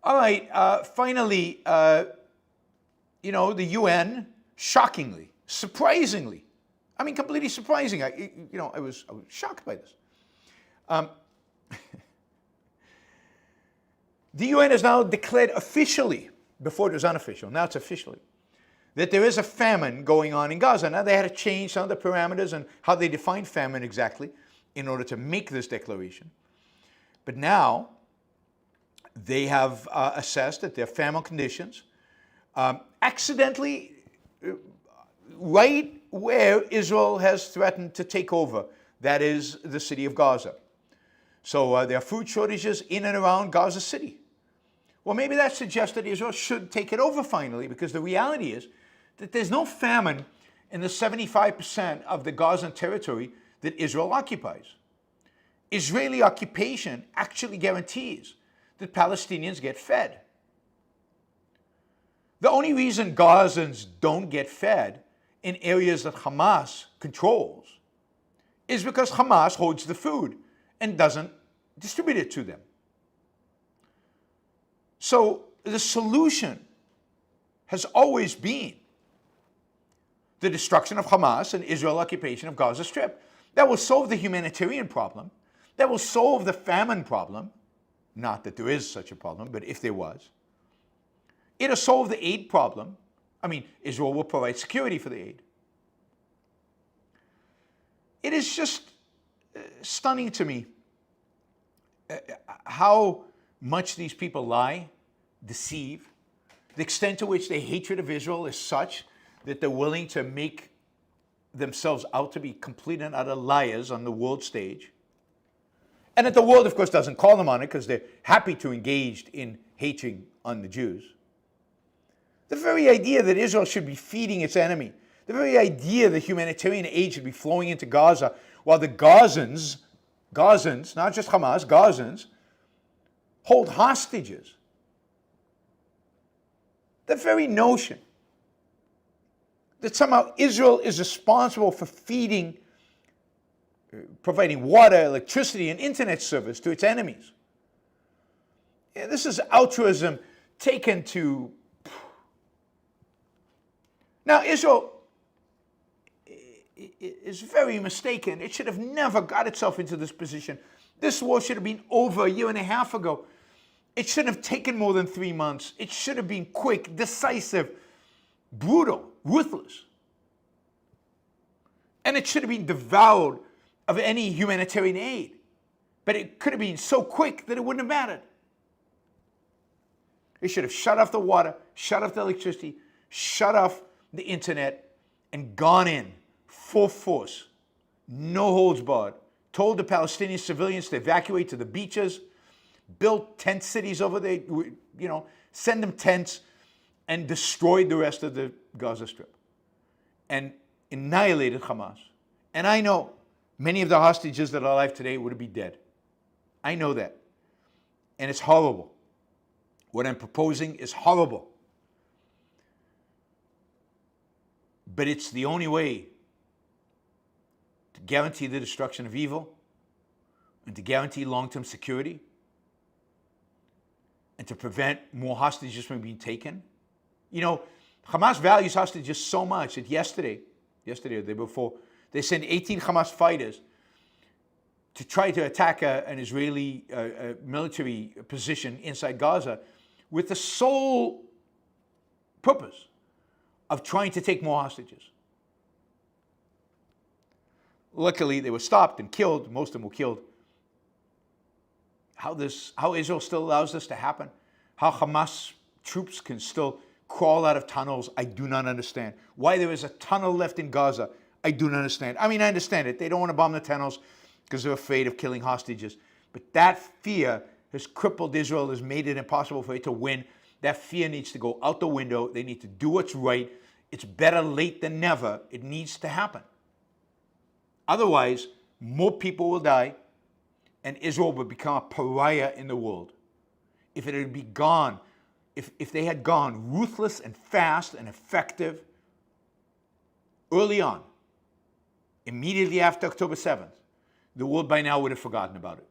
Speaker 2: All right, finally, you know, the UN, shockingly, surprisingly, I mean, completely surprising. I was shocked by this. The UN has now declared officially, before it was unofficial, now it's officially, that there is a famine going on in Gaza. Now they had to change some of the parameters and how they define famine exactly in order to make this declaration. But now they have assessed that there are famine conditions accidentally right where Israel has threatened to take over, that is the city of Gaza. So there are food shortages in and around Gaza City. Well, maybe that suggests that Israel should take it over finally, because the reality is that there's no famine in the 75% of the Gazan territory that Israel occupies. Israeli occupation actually guarantees that Palestinians get fed. The only reason Gazans don't get fed in areas that Hamas controls is because Hamas holds the food and doesn't distribute it to them. So the solution has always been the destruction of Hamas and Israel occupation of Gaza Strip. That will solve the humanitarian problem. That will solve the famine problem. Not that there is such a problem, but if there was. It'll solve the aid problem. I mean, Israel will provide security for the aid. It is just stunning to me how much these people lie, deceive, the extent to which their hatred of Israel is such that they're willing to make themselves out to be complete and utter liars on the world stage. And that the world, of course, doesn't call them on it because they're happy to engage in hating on the Jews. The very idea that Israel should be feeding its enemy, the very idea that humanitarian aid should be flowing into Gaza while the Gazans, not just Hamas, Gazans, hold hostages. The very notion that somehow Israel is responsible for feeding, providing water, electricity, and internet service to its enemies. Yeah, this is altruism taken to... Now, Israel is very mistaken. It should have never got itself into this position. This war should have been over a year and a half ago. It shouldn't have taken more than 3 months. It should have been quick, decisive, brutal, ruthless. And it should have been devoid of any humanitarian aid. But it could have been so quick that it wouldn't have mattered. It should have shut off the water, shut off the electricity, shut off the internet, and gone in full force, no holds barred, told the Palestinian civilians to evacuate to the beaches, built tent cities over there, send them tents, and destroyed the rest of the Gaza Strip, and annihilated Hamas. And I know many of the hostages that are alive today would be dead. I know that. And it's horrible. What I'm proposing is horrible. But it's the only way to guarantee the destruction of evil and to guarantee long-term security and to prevent more hostages from being taken. You know, Hamas values hostages so much that yesterday or the day before, they sent 18 Hamas fighters to try to attack an Israeli military position inside Gaza with the sole purpose of trying to take more hostages. Luckily, they were stopped and killed. Most of them were killed. How Israel still allows this to happen, how Hamas troops can still crawl out of tunnels, I do not understand. Why there is a tunnel left in Gaza, I do not understand. I mean, I understand it. They don't want to bomb the tunnels because they're afraid of killing hostages. But that fear has crippled Israel, has made it impossible for it to win. That fear needs to go out the window. They need to do what's right. It's better late than never. It needs to happen. Otherwise, more people will die, and Israel will become a pariah in the world. If it had been gone, if they had gone ruthless and fast and effective early on, immediately after October 7th, the world by now would have forgotten about it.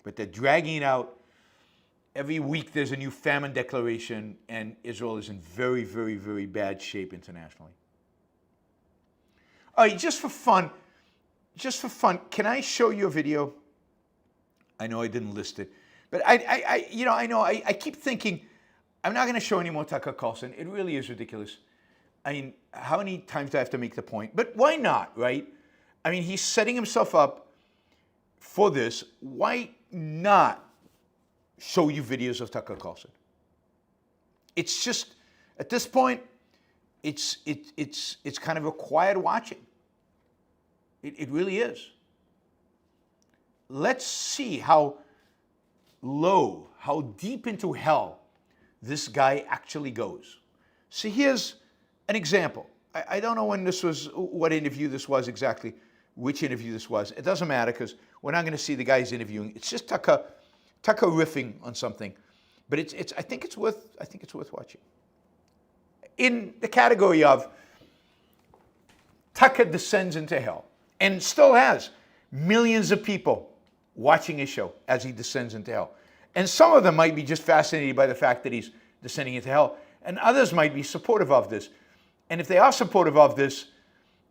Speaker 2: But they're dragging it out. Every week there's a new famine declaration, and Israel is in very, very, very bad shape internationally. All right, just for fun, can I show you a video? I know I didn't list it, but I keep thinking, I'm not going to show any more Tucker Carlson. It really is ridiculous. I mean, how many times do I have to make the point? But why not, right? I mean, he's setting himself up for this. Why not show you videos of Tucker Carlson? It's just, at this point, it's kind of required watching. It really is. Let's see how low, how deep into hell this guy actually goes. See, here's an example. I don't know when this was, what interview this was exactly, which interview this was. It doesn't matter because we're not going to see the guys interviewing. It's just Tucker riffing on something, but I think it's worth watching. In the category of Tucker descends into hell, and still has millions of people watching his show as he descends into hell. And some of them might be just fascinated by the fact that he's descending into hell, and others might be supportive of this. And if they are supportive of this,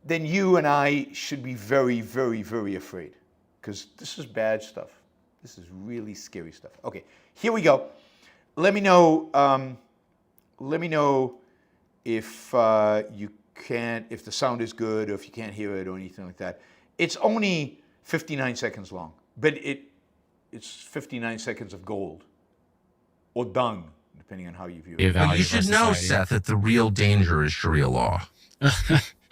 Speaker 2: then you and I should be very, very, very afraid, because this is bad stuff. This is really scary stuff. Okay, here we go. Let me know if you can't, if the sound is good, or if you can't hear it, or anything like that. It's only 59 seconds long, but it's 59 seconds of gold, or dung, depending on how you view it.
Speaker 3: Well, you should know, Seth, that the real danger is Sharia law.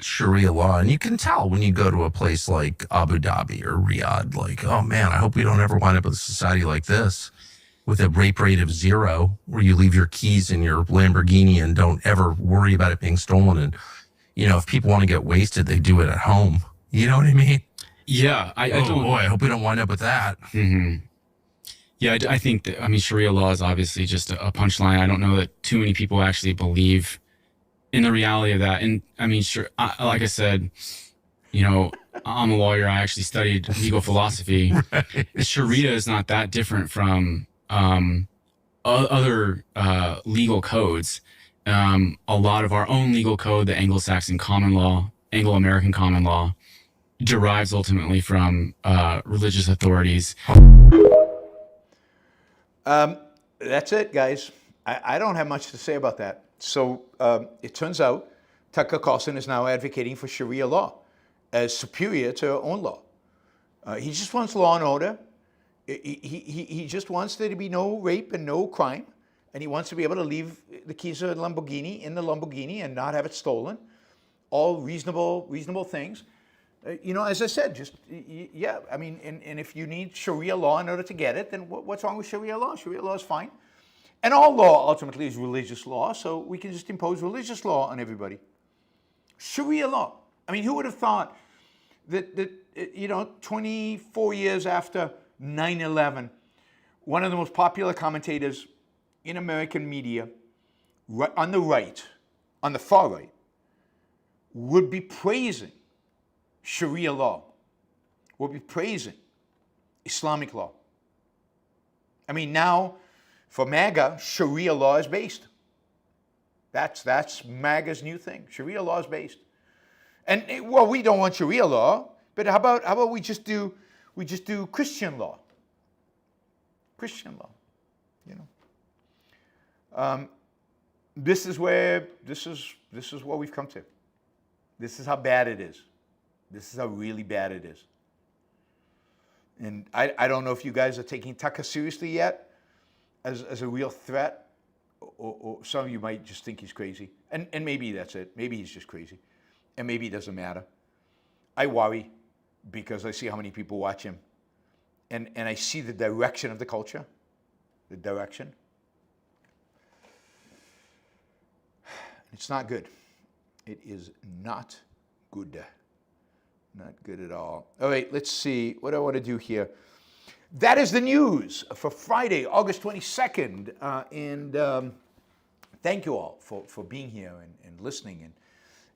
Speaker 3: Sharia law. And you can tell when you go to a place like Abu Dhabi or Riyadh, like, oh man, I hope we don't ever wind up with a society like this with a rape rate of 0, where you leave your keys in your Lamborghini and don't ever worry about it being stolen. And, you know, if people want to get wasted, they do it at home. You know what I mean?
Speaker 4: Yeah. I
Speaker 3: hope we don't wind up with that.
Speaker 4: Mm-hmm. Yeah, I think that, I mean, Sharia law is obviously just a punchline. I don't know that too many people actually believe in the reality of that. And I mean, sure, like I said, you know, I'm a lawyer. I actually studied legal philosophy. Right. Sharia is not that different from other legal codes. A lot of our own legal code, the Anglo-Saxon common law, Anglo-American common law, derives ultimately from religious authorities.
Speaker 2: That's it, guys. I don't have much to say about that. So it turns out Tucker Carlson is now advocating for Sharia law as superior to our own law. He just wants law and order. He just wants there to be no rape and no crime. And he wants to be able to leave the keys of the Lamborghini in the Lamborghini and not have it stolen. All reasonable things. You know, as I said, just, yeah, I mean, and if you need Sharia law in order to get it, then what's wrong with Sharia law? Sharia law is fine. And all law ultimately is religious law, so we can just impose religious law on everybody. Sharia law. I mean, who would have thought that 24 years after 9/11, one of the most popular commentators in American media, on the right, on the far right, would be praising Sharia law, would be praising Islamic law. I mean, now, for MAGA, Sharia law is based. That's MAGA's new thing. Sharia law is based. And, well, we don't want Sharia law, but how about we just do Christian law? Christian law, you know. This is what we've come to. This is how bad it is. This is how really bad it is. And I don't know if you guys are taking Tucker seriously yet as a real threat, or some of you might just think he's crazy. And maybe that's it. Maybe he's just crazy. and maybe it doesn't matter. I worry because I see how many people watch him, and I see the direction of the culture, the direction. It's not good. It is not good. Not good at all. All right, let's see what I want to do here. That is the news for Friday, August 22nd. And thank you all for being here and listening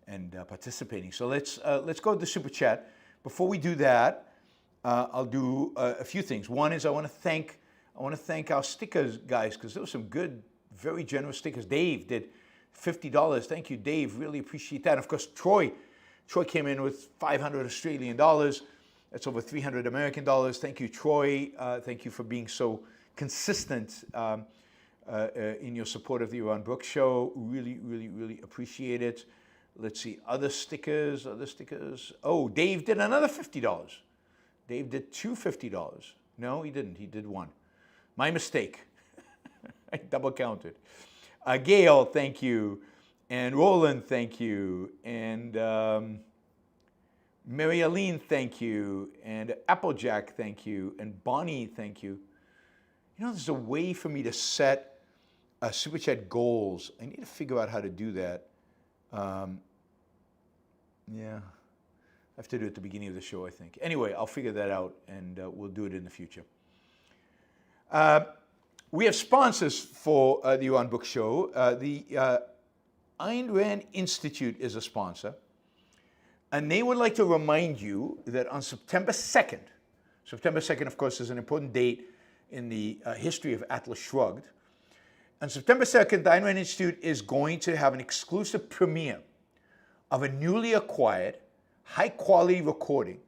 Speaker 2: and participating. So let's go to the Super Chat. Before we do that, I'll do a few things. One is I want to thank our stickers guys, because there were some good, very generous stickers. Dave did $50. Thank you, Dave. Really appreciate that. And of course, Troy came in with 500 Australian dollars. That's over 300 American dollars. Thank you, Troy. Thank you for being so consistent in your support of the Yaron Brook Show. Really, really, really appreciate it. Let's see, other stickers. Oh, Dave did another $50. Dave did two $50. No, he didn't. He did one. My mistake. I double counted. Gail, thank you. And Roland, thank you. And Mary Aline, thank you. And Applejack, thank you. And Bonnie, thank you. You know, there's a way for me to set Super Chat goals. I need to figure out how to do that. Yeah, I have to do it at the beginning of the show, I think. Anyway, I'll figure that out, and we'll do it in the future. We have sponsors for the Yaron Brook Show. The Ayn Rand Institute is a sponsor, and they would like to remind you that on September 2nd, of course, is an important date in the history of Atlas Shrugged. On September 2nd, the Ayn Rand Institute is going to have an exclusive premiere of a newly acquired, high-quality recording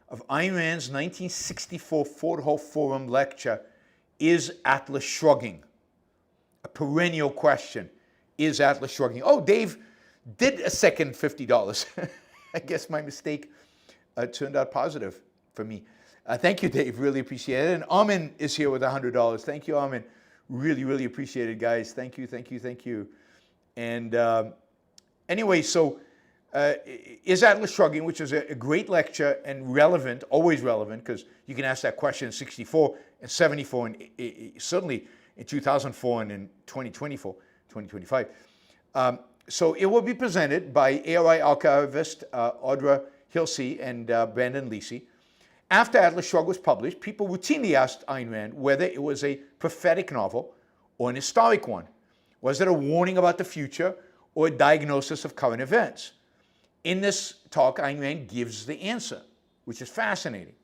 Speaker 2: of Ayn Rand's 1964 Ford Hall Forum lecture, Is Atlas Shrugging? A perennial question. Is Atlas shrugging? Oh, Dave did a second $50. I guess my mistake turned out positive for me. Thank you, Dave. Really appreciate it. And Armin is here with $100. Thank you, Armin. Really, really appreciate it, guys. Thank you, thank you, thank you. And anyway, so Is Atlas Shrugging, which is a great lecture and relevant, always relevant, because you can ask that question in 64 and 74 and certainly in 2004 and in 2024. 2025. So it will be presented by ARI archivist Audra Hilsey and Brandon Lisi. After Atlas Shrugged was published, people routinely asked Ayn Rand whether it was a prophetic novel or an historic one. Was it a warning about the future or a diagnosis of current events? In this talk, Ayn Rand gives the answer, which is fascinating.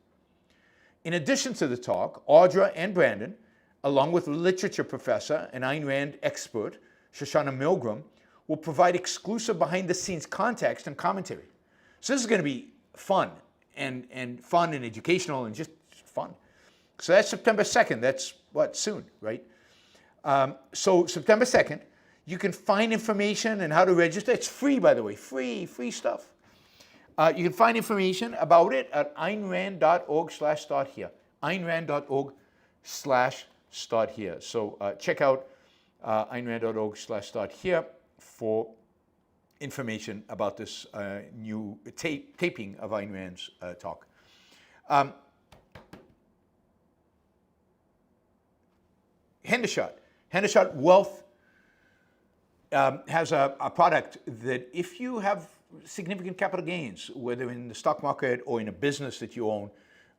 Speaker 2: In addition to the talk, Audra and Brandon, along with literature professor and Ayn Rand expert, Shoshana Milgram, will provide exclusive behind-the-scenes context and commentary. So this is going to be fun and educational and just fun. So that's September 2nd. That's what, soon, right? So September 2nd, you can find information and how to register. It's free, by the way, free stuff. You can find information about it at aynrand.org/start here. aynrand.org/start here. So check out aynrand.org/start here for information about this new taping of Ayn Rand's talk. Hendershot Wealth has a product that if you have significant capital gains, whether in the stock market or in a business that you own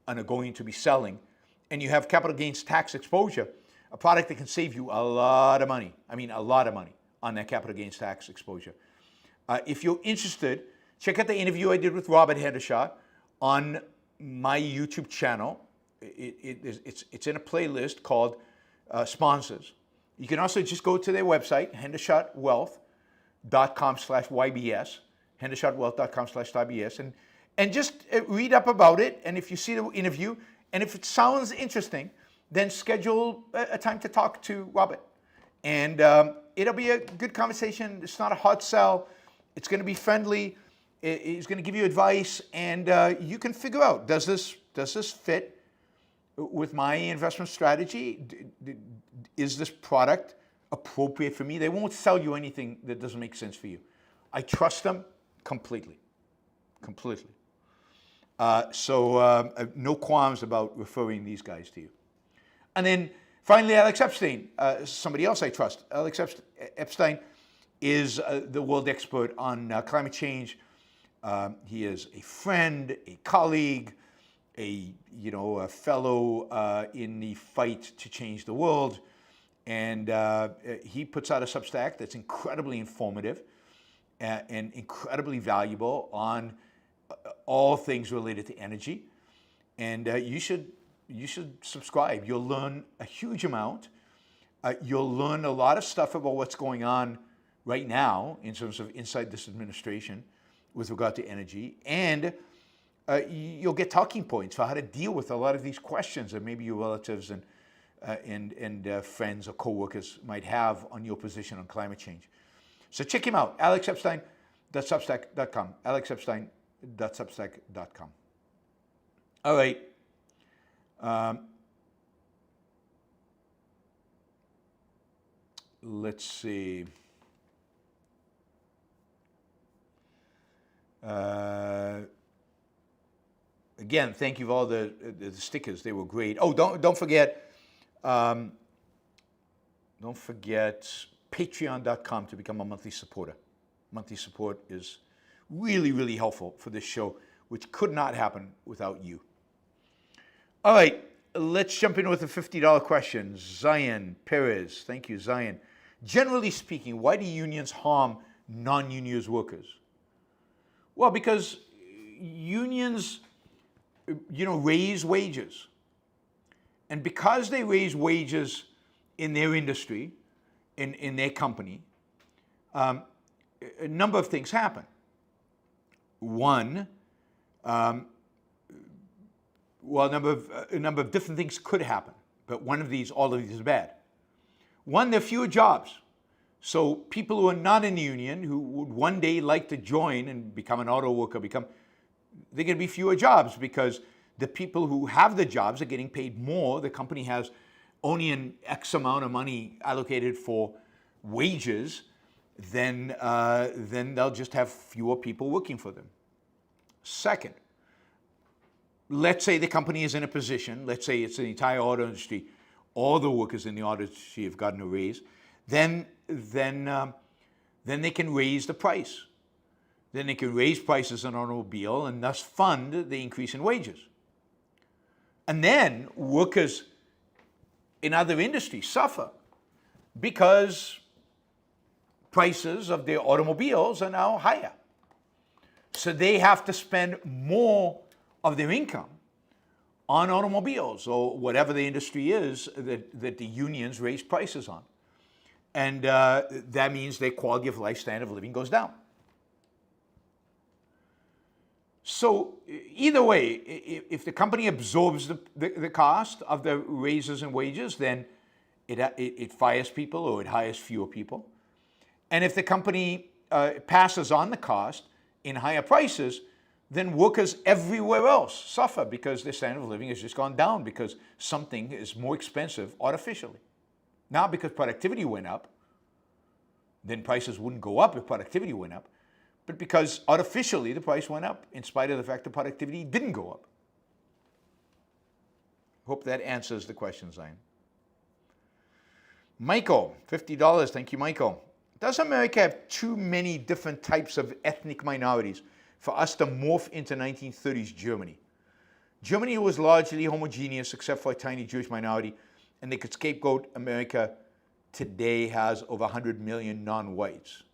Speaker 2: and are going to be selling, and you have capital gains tax exposure, a product that can save you a lot of money. I mean, a lot of money on that capital gains tax exposure. If you're interested, check out the interview I did with Robert Hendershot on my YouTube channel. It's in a playlist called Sponsors. You can also just go to their website, hendershotwealth.com/YBS, hendershotwealth.com/YBS, and just read up about it. And if you see the interview, and if it sounds interesting, then schedule a time to talk to Robert. And it'll be a good conversation. It's not a hard sell. It's going to be friendly. He's going to give you advice, and you can figure out, does this fit with my investment strategy? Is this product appropriate for me? They won't sell you anything that doesn't make sense for you. I trust them completely. completely. No qualms about referring these guys to you. And then finally, Alex Epstein, somebody else I trust. Alex Epstein is the world expert on climate change. He is a friend, a colleague, a fellow in the fight to change the world. And he puts out a Substack that's incredibly informative and incredibly valuable on all things related to energy. And you should subscribe. You'll learn a huge amount. You'll learn a lot of stuff about what's going on right now in terms of inside this administration with regard to energy. And you'll get talking points for how to deal with a lot of these questions that maybe your relatives and friends or coworkers might have on your position on climate change. So check him out, alexepstein.substack.com, alexepstein.substack.com. All right. Let's see. Again, thank you for all the stickers. They were great. Oh, don't forget. Don't forget patreon.com to become a monthly supporter. Monthly support is really, really helpful for this show, which could not happen without you. All right, let's jump in with a $50 question. Zion Perez, thank you, Zion. Generally speaking, why do unions harm non-unionized workers? Well, because unions, raise wages. And because they raise wages in their industry, in their company, a number of things happen. One, a number of different things could happen, but all of these is bad. One, there are fewer jobs. So people who are not in the union, who would one day like to join and become an auto worker, they're going to be fewer jobs because the people who have the jobs are getting paid more. The company has only an X amount of money allocated for wages, then they'll just have fewer people working for them. Second, let's say the company is in a position, let's say it's the entire auto industry, all the workers in the auto industry have gotten a raise, then they can raise the price. Then they can raise prices on automobile and thus fund the increase in wages. And then workers in other industries suffer because prices of their automobiles are now higher. So they have to spend more of their income on automobiles or whatever the industry is that the unions raise prices on. And that means their quality of life, standard of living goes down. So either way, if the company absorbs the cost of the raises in wages, then it fires people or it hires fewer people. And if the company passes on the cost in higher prices, then workers everywhere else suffer because their standard of living has just gone down because something is more expensive artificially. Not because productivity went up, then prices wouldn't go up if productivity went up, but because artificially the price went up in spite of the fact that productivity didn't go up. Hope that answers the question, Zion. Michael, $50. Thank you, Michael. Does America have too many different types of ethnic minorities for us to morph into 1930s Germany? Germany was largely homogeneous except for a tiny Jewish minority, and they could scapegoat America today has over 100 million non-whites.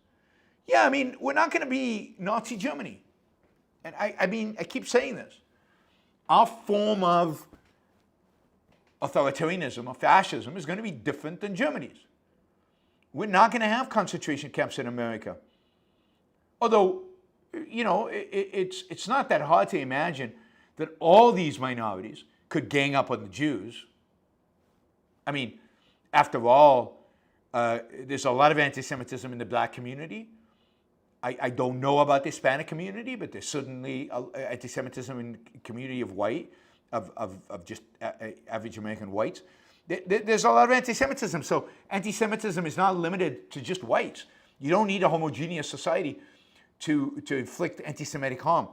Speaker 2: Yeah, I mean, we're not going to be Nazi Germany. And I keep saying this. Our form of authoritarianism or fascism is going to be different than Germany's. We're not going to have concentration camps in America. Although, it's not that hard to imagine that all these minorities could gang up on the Jews. I mean, after all, there's a lot of anti-Semitism in the black community. I don't know about the Hispanic community, but there's certainly anti-Semitism in the community of white, of just average American whites. There's a lot of anti-Semitism. So anti-Semitism is not limited to just whites. You don't need a homogeneous society to inflict anti-Semitic harm.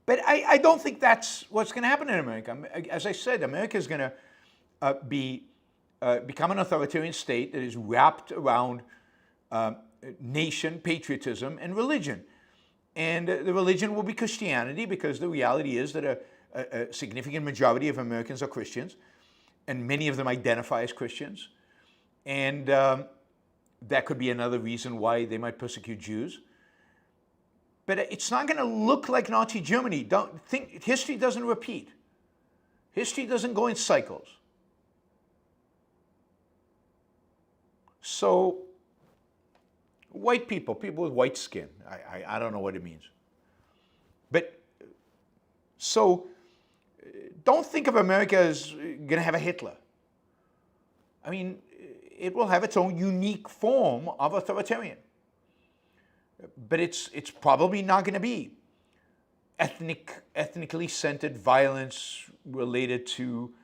Speaker 2: But I don't think that's what's going to happen in America. As I said, America is going to become an authoritarian state that is wrapped around nation, patriotism, and religion. And the religion will be Christianity, because the reality is that a significant majority of Americans are Christians, and many of them identify as Christians. And that could be another reason why they might persecute Jews. But it's not going to look like Nazi Germany. Don't think, history doesn't repeat. History doesn't go in cycles. So, white people, people with white skin, I don't know what it means. But, so, don't think of America as going to have a Hitler. I mean, it will have its own unique form of authoritarian. But it's probably not going to be ethnically centered violence related to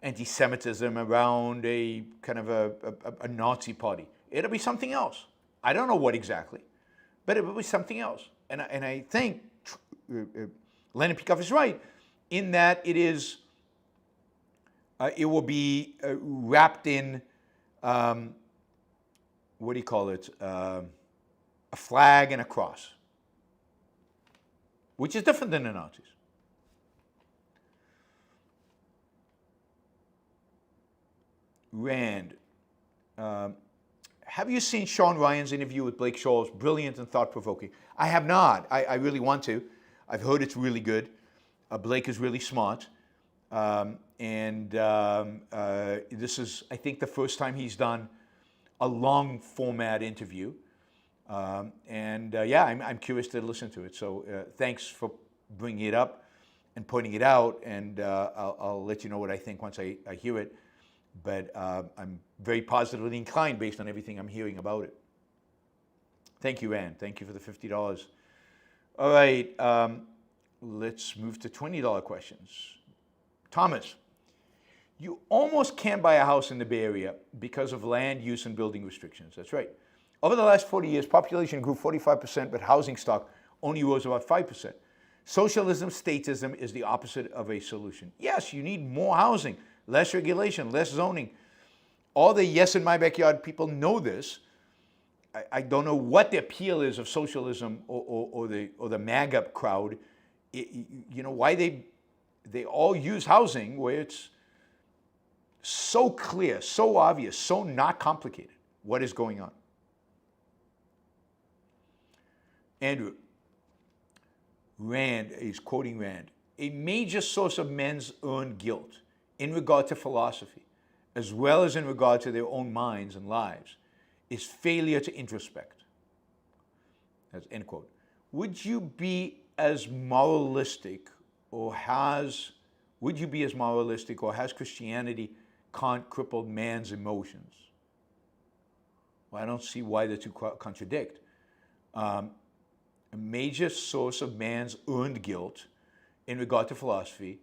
Speaker 2: anti-Semitism around a kind of a Nazi party. It'll be something else. I don't know what exactly, but it will be something else. And I think Leonard Peikoff is right in that it is. It will be wrapped in what do you call it? A flag and a cross, which is different than the Nazis. Rand, have you seen Shawn Ryan's interview with Blake Scholl? It's brilliant and thought-provoking. I have not. I really want to. I've heard it's really good. Blake is really smart. This is, I think, the first time he's done a long format interview. Yeah, I'm curious to listen to it. So thanks for bringing it up and pointing it out, and I'll let you know what I think once I hear it. But I'm very positively inclined based on everything I'm hearing about it. Thank you, Ann. Thank you for the $50. All right, let's move to $20 questions. Thomas, you almost can't buy a house in the Bay Area because of land use and building restrictions. That's right. Over the last 40 years, population grew 45%, but housing stock only rose about 5%. Socialism, statism is the opposite of a solution. Yes, you need more housing, less regulation, less zoning. All the yes in my backyard people know this. I don't know what the appeal is of socialism or the MAGA crowd. You know why they all use housing where it's so clear, so obvious, so not complicated what is going on. Andrew, Rand is quoting Rand. A major source of men's earned guilt in regard to philosophy, as well as in regard to their own minds and lives, is failure to introspect. That's end quote. Would you be as moralistic or has Christianity Kant crippled man's emotions? Well, I don't see why the two contradict. A major source of man's earned guilt in regard to philosophy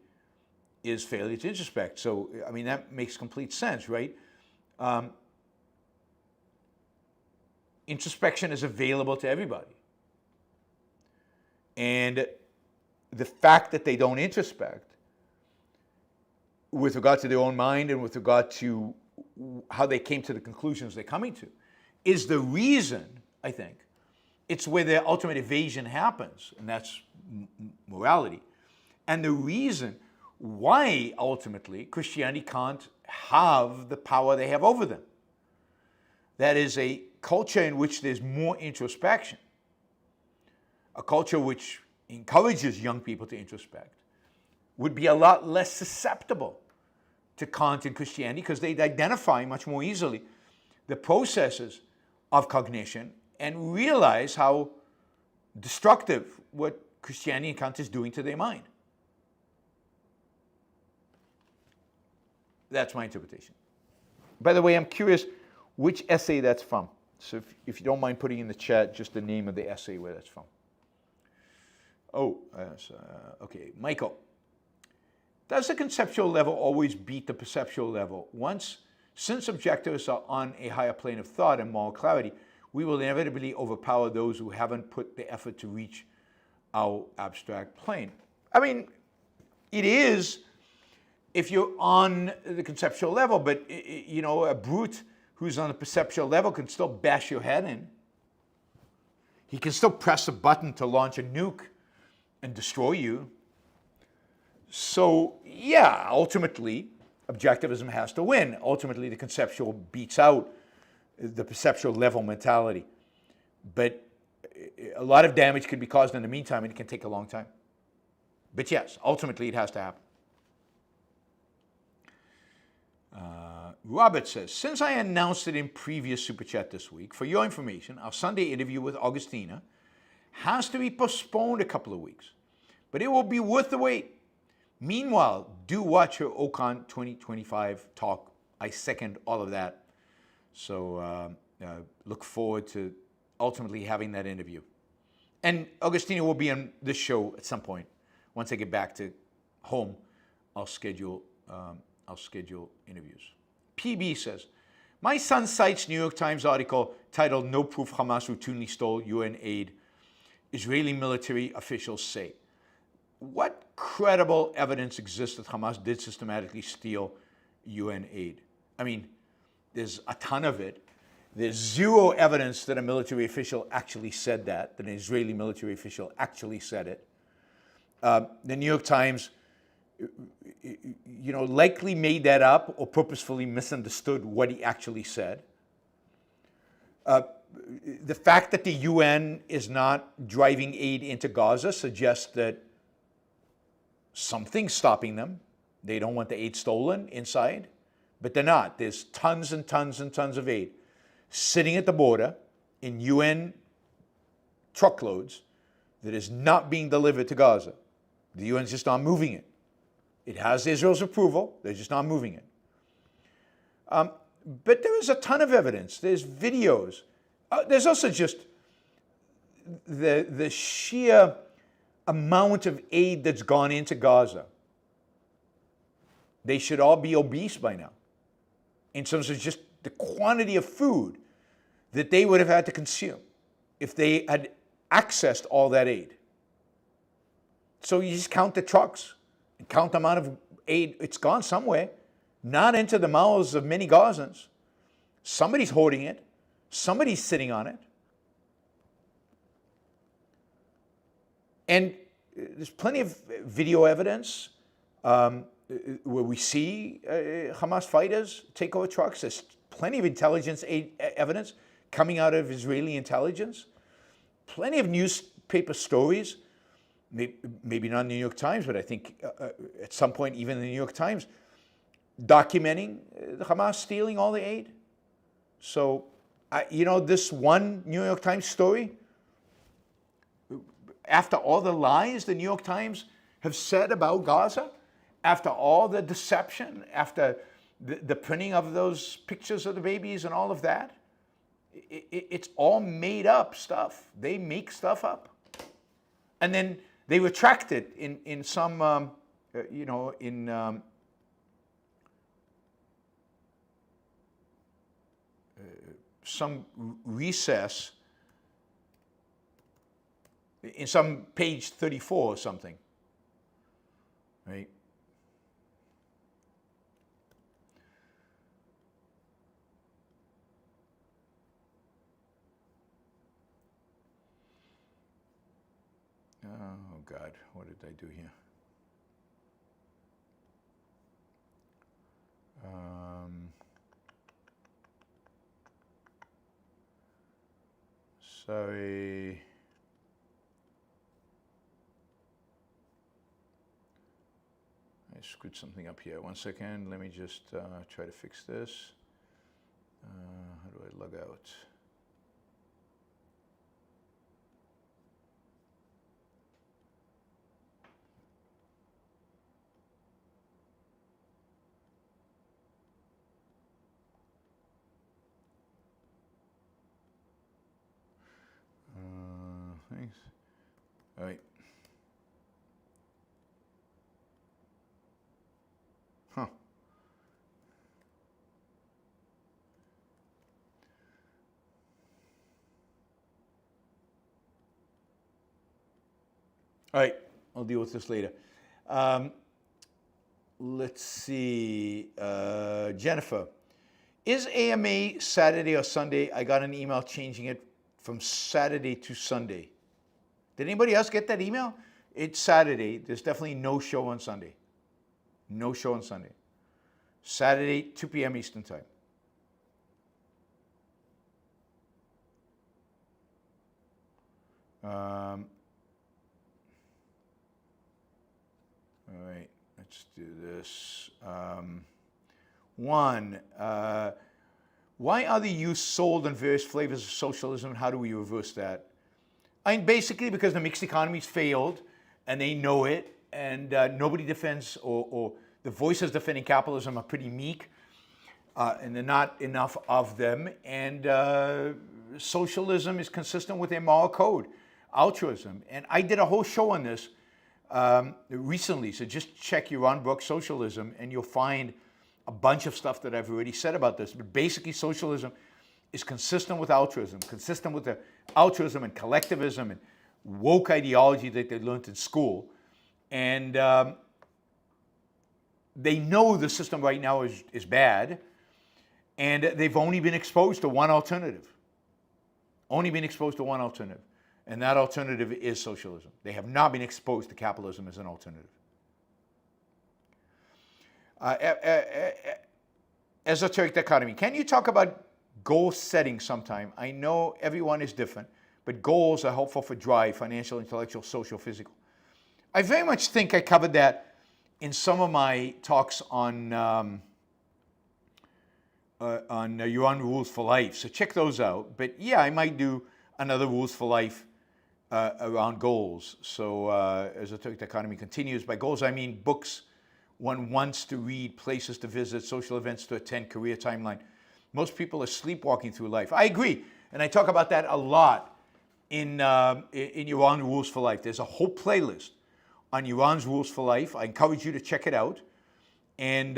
Speaker 2: is failure to introspect. So, I mean, that makes complete sense, right? Introspection is available to everybody. And the fact that they don't introspect with regard to their own mind and with regard to how they came to the conclusions they're coming to is the reason, I think, it's where the ultimate evasion happens, and that's morality. And the reason why, ultimately, Christianity can't have the power they have over them. That is a culture in which there's more introspection, a culture which encourages young people to introspect, would be a lot less susceptible to Kant and Christianity because they'd identify much more easily the processes of cognition and realize how destructive what Christianity and Kant is doing to their mind. That's my interpretation. By the way, I'm curious which essay that's from. So if you don't mind putting in the chat just the name of the essay where that's from. Okay, Michael. Does the conceptual level always beat the perceptual level? Since objectivists are on a higher plane of thought and moral clarity, we will inevitably overpower those who haven't put the effort to reach our abstract plane. I mean, it is if you're on the conceptual level, but you know, a brute who's on the perceptual level can still bash your head in. He can still press a button to launch a nuke and destroy you. So yeah, ultimately, objectivism has to win. Ultimately, the conceptual beats out the perceptual level mentality. But a lot of damage can be caused in the meantime, and it can take a long time. But yes, ultimately it has to happen. Robert says, since I announced it in previous Super Chat this week, for your information, our Sunday interview with Augustina has to be postponed a couple of weeks. But it will be worth the wait. Meanwhile, do watch her Ocon 2025 talk. I second all of that. So look forward to ultimately having that interview. And Augustina will be on this show at some point. Once I get back to home, I'll schedule interviews. PB says, my son cites New York Times article titled "No Proof Hamas Routinely Stole UN Aid." Israeli military officials say. What credible evidence exists that Hamas did systematically steal UN aid? I mean, there's a ton of it. There's zero evidence that a military official actually said that an Israeli military official actually said it. The New York Times, likely made that up or purposefully misunderstood what he actually said. The fact that the UN is not driving aid into Gaza suggests that something's stopping them. They don't want the aid stolen inside, but they're not. There's tons and tons and tons of aid sitting at the border in UN truckloads that is not being delivered to Gaza. The UN's just not moving it. It has Israel's approval. They're just not moving it. But there is a ton of evidence. There's videos. There's also just the sheer amount of aid that's gone into Gaza. They should all be obese by now in terms of just the quantity of food that they would have had to consume if they had accessed all that aid. So you just count the trucks and count the amount of aid. It's gone somewhere, not into the mouths of many Gazans. Somebody's hoarding it. Somebody's sitting on it. And there's plenty of video evidence where we see Hamas fighters take over trucks. There's plenty of intelligence evidence coming out of Israeli intelligence. Plenty of newspaper stories, maybe not in the New York Times, but I think at some point even in the New York Times, documenting the Hamas stealing all the aid. So, this one New York Times story, after all the lies the New York Times have said about Gaza, after all the deception, after the printing of those pictures of the babies and all of that, it's all made up stuff. They make stuff up. And then they retract it in some, some recess, in some page 34 or something, right? Oh God, what did I do here? Sorry. I screwed something up here. 1 second. Let me just try to fix this. How do I log out? Thanks. All right. Huh. All right. I'll deal with this later. Let's see. Jennifer, is AMA Saturday or Sunday? I got an email changing it from Saturday to Sunday. Did anybody else get that email? It's Saturday. There's definitely no show on Sunday. No show on Sunday. Saturday, 2 p.m. Eastern Time. All right, let's do this. One, why are the youth sold on various flavors of socialism? How do we reverse that? I mean, basically because the mixed economy's failed, and they know it, and nobody defends, or the voices defending capitalism are pretty meek, and there are not enough of them, and socialism is consistent with their moral code, altruism. And I did a whole show on this recently, so just check Yaron Brook Socialism, and you'll find a bunch of stuff that I've already said about this. But basically, socialism is consistent with altruism, consistent with the altruism and collectivism and woke ideology that they learned in school. And they know the system right now is bad, and they've only been exposed to one alternative. Only been exposed to one alternative. And that alternative is socialism. They have not been exposed to capitalism as an alternative. Esoteric dichotomy. Can you talk about goal setting sometime? I know everyone is different, but goals are helpful for drive, financial, intellectual, social, physical. I very much think I covered that in some of my talks on Yaron Rules for Life. So check those out. But yeah, I might do another Rules for Life around goals. So esoteric dichotomy continues. By goals, I mean books one wants to read, places to visit, social events to attend, career timeline. Most people are sleepwalking through life. I agree, and I talk about that a lot in Yaron Rules for Life. There's a whole playlist on Yaron's Rules for Life. I encourage you to check it out, and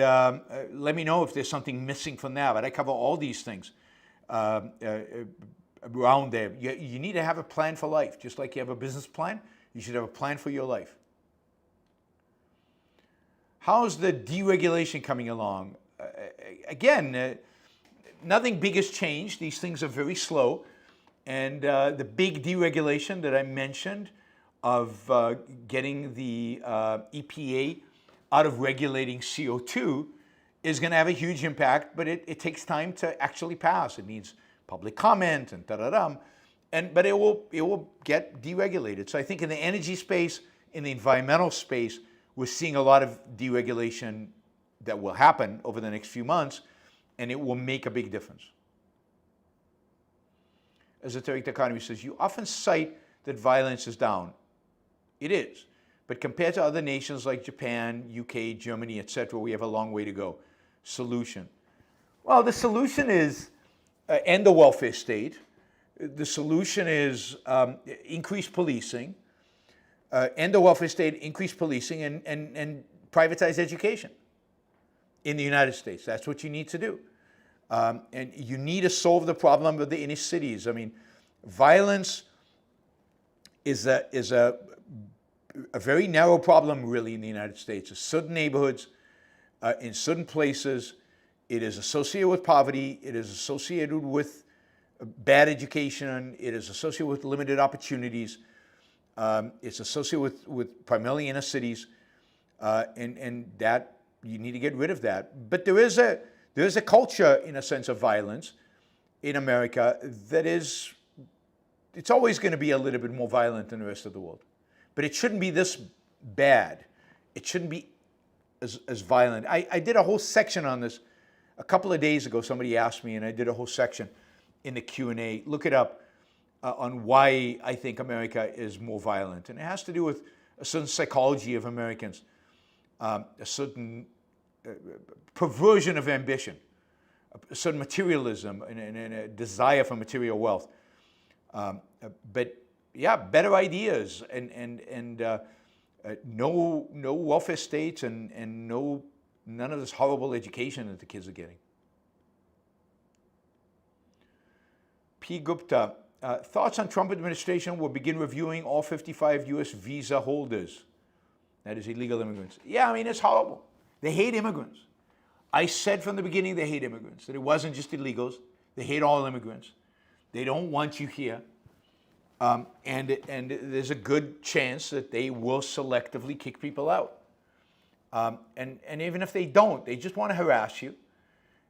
Speaker 2: let me know if there's something missing from that. But I cover all these things around there. You need to have a plan for life. Just like you have a business plan, you should have a plan for your life. How's the deregulation coming along? Again, nothing big has changed. These things are very slow. And the big deregulation that I mentioned of getting the EPA out of regulating CO2 is going to have a huge impact, but it takes time to actually pass. It needs public comment and da-da-dum. But it will get deregulated. So I think in the energy space, in the environmental space, we're seeing a lot of deregulation that will happen over the next few months, and it will make a big difference. Esoteric dichotomy says, you often cite that violence is down. It is. But compared to other nations like Japan, UK, Germany, etc., we have a long way to go. Solution. Well, the solution is end the welfare state. The solution is increase policing. End the welfare state, increase policing, and privatize education in the United States. That's what you need to do. And you need to solve the problem of the inner cities. I mean, violence is a very narrow problem, really, in the United States. In certain neighborhoods, in certain places, it is associated with poverty. It is associated with bad education. It is associated with limited opportunities. It's associated with primarily inner cities, and that you need to get rid of that. But there is a culture, in a sense, of violence in America that it's always going to be a little bit more violent than the rest of the world. But it shouldn't be this bad. It shouldn't be as violent. I did a whole section on this a couple of days ago. Somebody asked me, and I did a whole section in the Q&A. Look it up. On why I think America is more violent. And it has to do with a certain psychology of Americans, a certain perversion of ambition, a certain materialism, and a desire for material wealth. But yeah, better ideas, and no welfare states, and none of this horrible education that the kids are getting. P. Gupta. Thoughts on Trump administration will begin reviewing all 55 U.S. visa holders. that is illegal immigrants. Yeah, I mean, it's horrible. They hate immigrants. I said from the beginning they hate immigrants, that it wasn't just illegals. They hate all immigrants. They don't want you here. And there's a good chance that they will selectively kick people out. And even if they don't, they just want to harass you.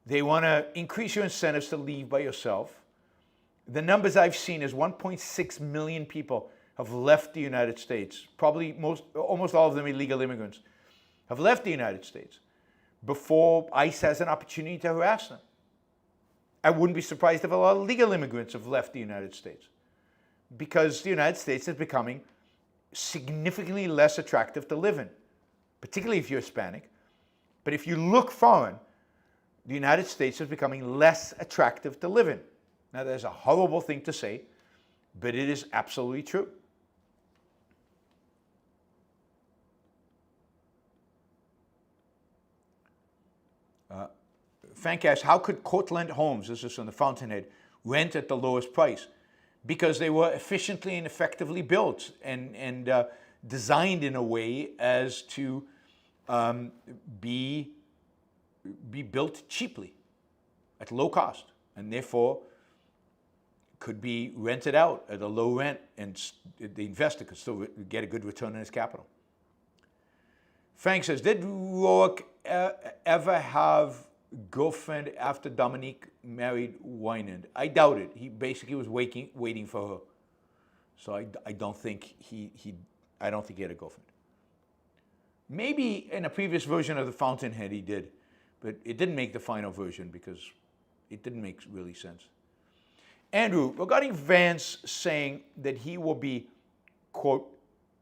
Speaker 2: They want to increase your incentives to leave by yourself. The numbers I've seen is 1.6 million people have left the United States. Probably almost all of them illegal immigrants have left the United States before ICE has an opportunity to harass them. I wouldn't be surprised if a lot of legal immigrants have left the United States because the United States is becoming significantly less attractive to live in, particularly if you're Hispanic. But if you look foreign, the United States is becoming less attractive to live in. Now, that's a horrible thing to say, but it is absolutely true. Frank asks, how could Cortland homes, this is from the Fountainhead, rent at the lowest price? Because they were efficiently and effectively built and designed in a way as to be built cheaply at low cost, and therefore could be rented out at a low rent, and the investor could still get a good return on his capital. Frank says, did Rourke ever have girlfriend after Dominique married Winand? I doubt it. He basically was waiting for her. So I don't think he had a girlfriend. Maybe in a previous version of the Fountainhead he did, but it didn't make the final version because it didn't make really sense. Andrew, regarding Vance saying that he will be, quote,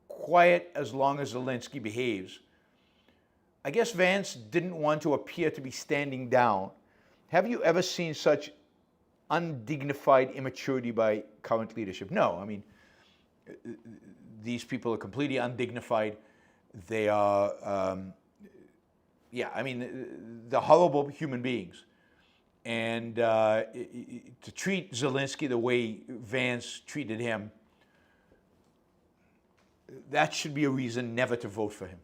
Speaker 2: quiet as long as Zelensky behaves, I guess Vance didn't want to appear to be standing down. Have you ever seen such undignified immaturity by current leadership? No, I mean, these people are completely undignified. They are, they're horrible human beings. And to treat Zelensky the way Vance treated him, that should be a reason never to vote for him.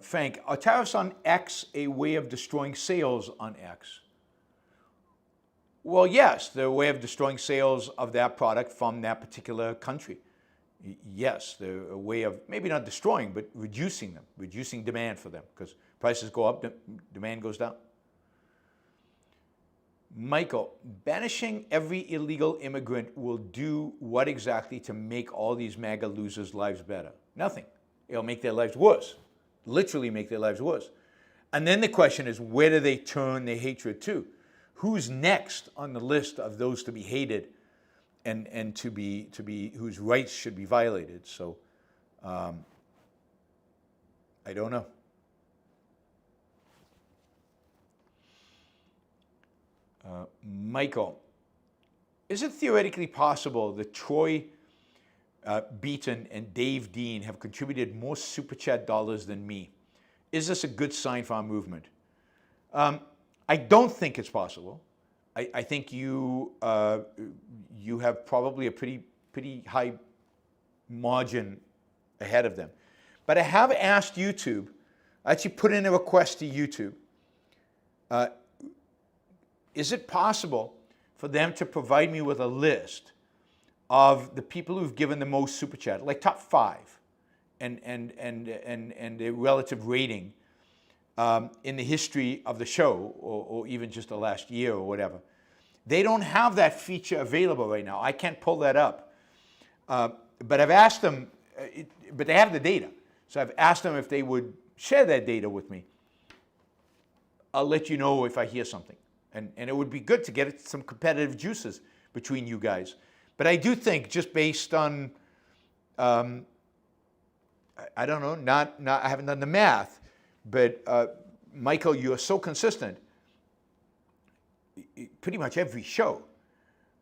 Speaker 2: Frank, are tariffs on X a way of destroying sales on X? Well, yes, they're a way of destroying sales of that product from that particular country. Yes, they're a way of maybe not destroying, but reducing them, reducing demand for them, because prices go up, demand goes down. Michael, banishing every illegal immigrant will do what exactly to make all these MAGA losers' lives better? Nothing. It'll make their lives worse. Literally make their lives worse. And then the question is, where do they turn their hatred to? Who's next on the list of those to be hated and to be whose rights should be violated? So I don't know. Michael, is it theoretically possible that Troy Beaton and Dave Dean have contributed more Super Chat dollars than me? Is this a good sign for our movement? I don't think it's possible. I think you have probably a pretty high margin ahead of them. But I have asked YouTube, I actually put in a request to YouTube, is it possible for them to provide me with a list of the people who've given the most Super Chat, like top 5, and a relative rating in the history of the show, or even just the last year or whatever? They don't have that feature available right now. I can't pull that up. But I've asked them, but they have the data. So I've asked them if they would share that data with me. I'll let you know if I hear something. And it would be good to get some competitive juices between you guys. But I do think, just based on, I don't know, I haven't done the math, but Michael, you are so consistent, pretty much every show,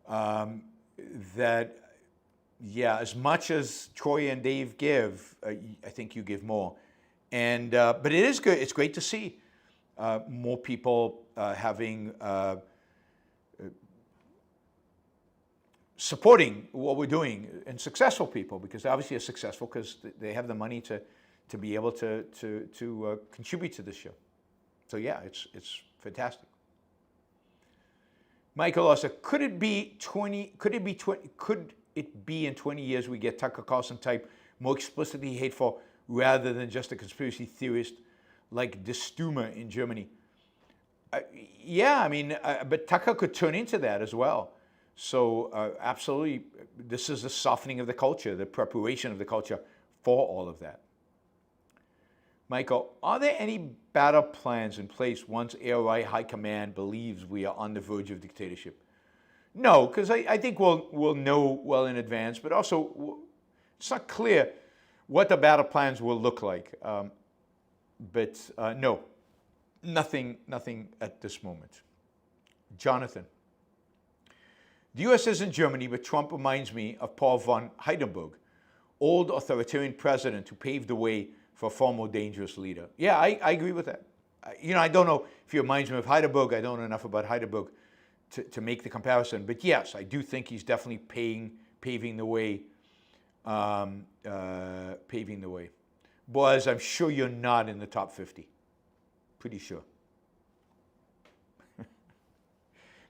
Speaker 2: that, yeah, as much as Troy and Dave give, I think you give more. And but it is good. It's great to see more people having supporting what we're doing, and successful people, because obviously are successful because they have the money to be able to contribute to this show. So yeah, it's fantastic. Michael also, could it be in 20 years we get Tucker Carlson type more explicitly hateful rather than just a conspiracy theorist like De Stumer in Germany? Yeah, I mean, but Tucker could turn into that as well. So absolutely, this is the softening of the culture, the preparation of the culture for all of that. Michael, are there any battle plans in place once ARI High Command believes we are on the verge of dictatorship? No, because I think we'll know well in advance, but also it's not clear what the battle plans will look like. No, nothing at this moment. Jonathan, the U.S. isn't Germany, but Trump reminds me of Paul von Hindenburg, old authoritarian president who paved the way for a far more dangerous leader. Yeah, I agree with that. I don't know if he reminds me of Hindenburg. I don't know enough about Hindenburg to make the comparison. But yes, I do think he's definitely paving the way. Paving the way. Boaz, I'm sure you're not in the top 50. Pretty sure.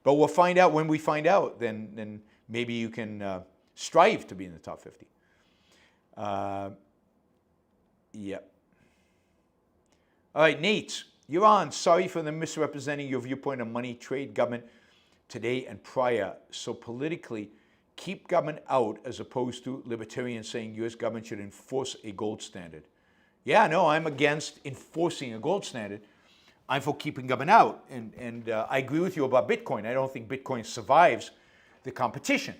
Speaker 2: But we'll find out when we find out. Then maybe you can strive to be in the top 50. Yeah. All right, Nate, you're on. Sorry for the misrepresenting your viewpoint on money, trade, government today and prior. So politically, keep government out as opposed to libertarians saying U.S. government should enforce a gold standard. Yeah, no, I'm against enforcing a gold standard. I'm for keeping government out. And I agree with you about Bitcoin. I don't think Bitcoin survives the competition.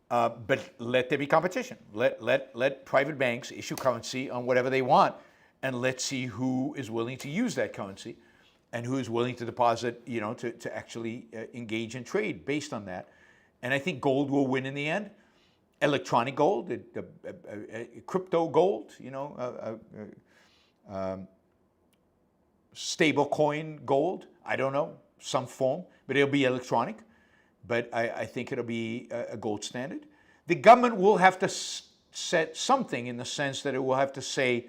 Speaker 2: But let there be competition. Let private banks issue currency on whatever they want, and let's see who is willing to use that currency and who is willing to deposit, to actually engage in trade based on that. And I think gold will win in the end. Electronic gold, crypto gold, stable coin gold, I don't know, some form, but it'll be electronic. But I think it'll be a gold standard. The government will have to set something in the sense that it will have to say,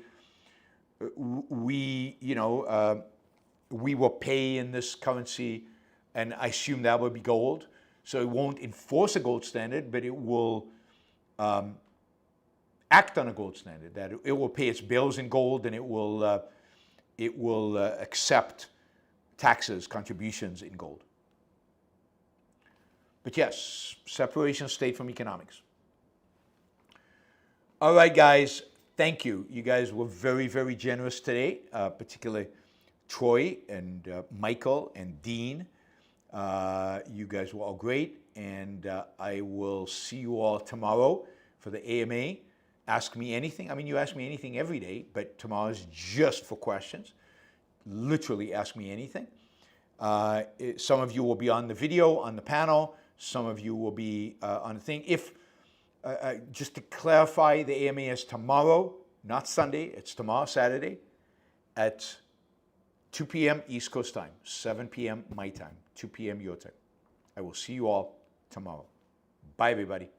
Speaker 2: we will pay in this currency, and I assume that would be gold. So it won't enforce a gold standard, but it will act on a gold standard. That it will pay its bills in gold, and it will accept taxes, contributions in gold. But yes, separation of state from economics. All right, guys, thank you. You guys were very, very generous today, particularly Troy and Michael and Dean. You guys were all great, and I will see you all tomorrow for the AMA. Ask me anything. I mean, you ask me anything every day, but tomorrow is just for questions. Literally ask me anything. Some of you will be on the video, on the panel. Some of you will be on the thing. If, just to clarify, the AMA is tomorrow, not Sunday. It's tomorrow, Saturday, at 2 p.m. East Coast time, 7 p.m. my time, 2 p.m. your time. I will see you all tomorrow. Bye, everybody.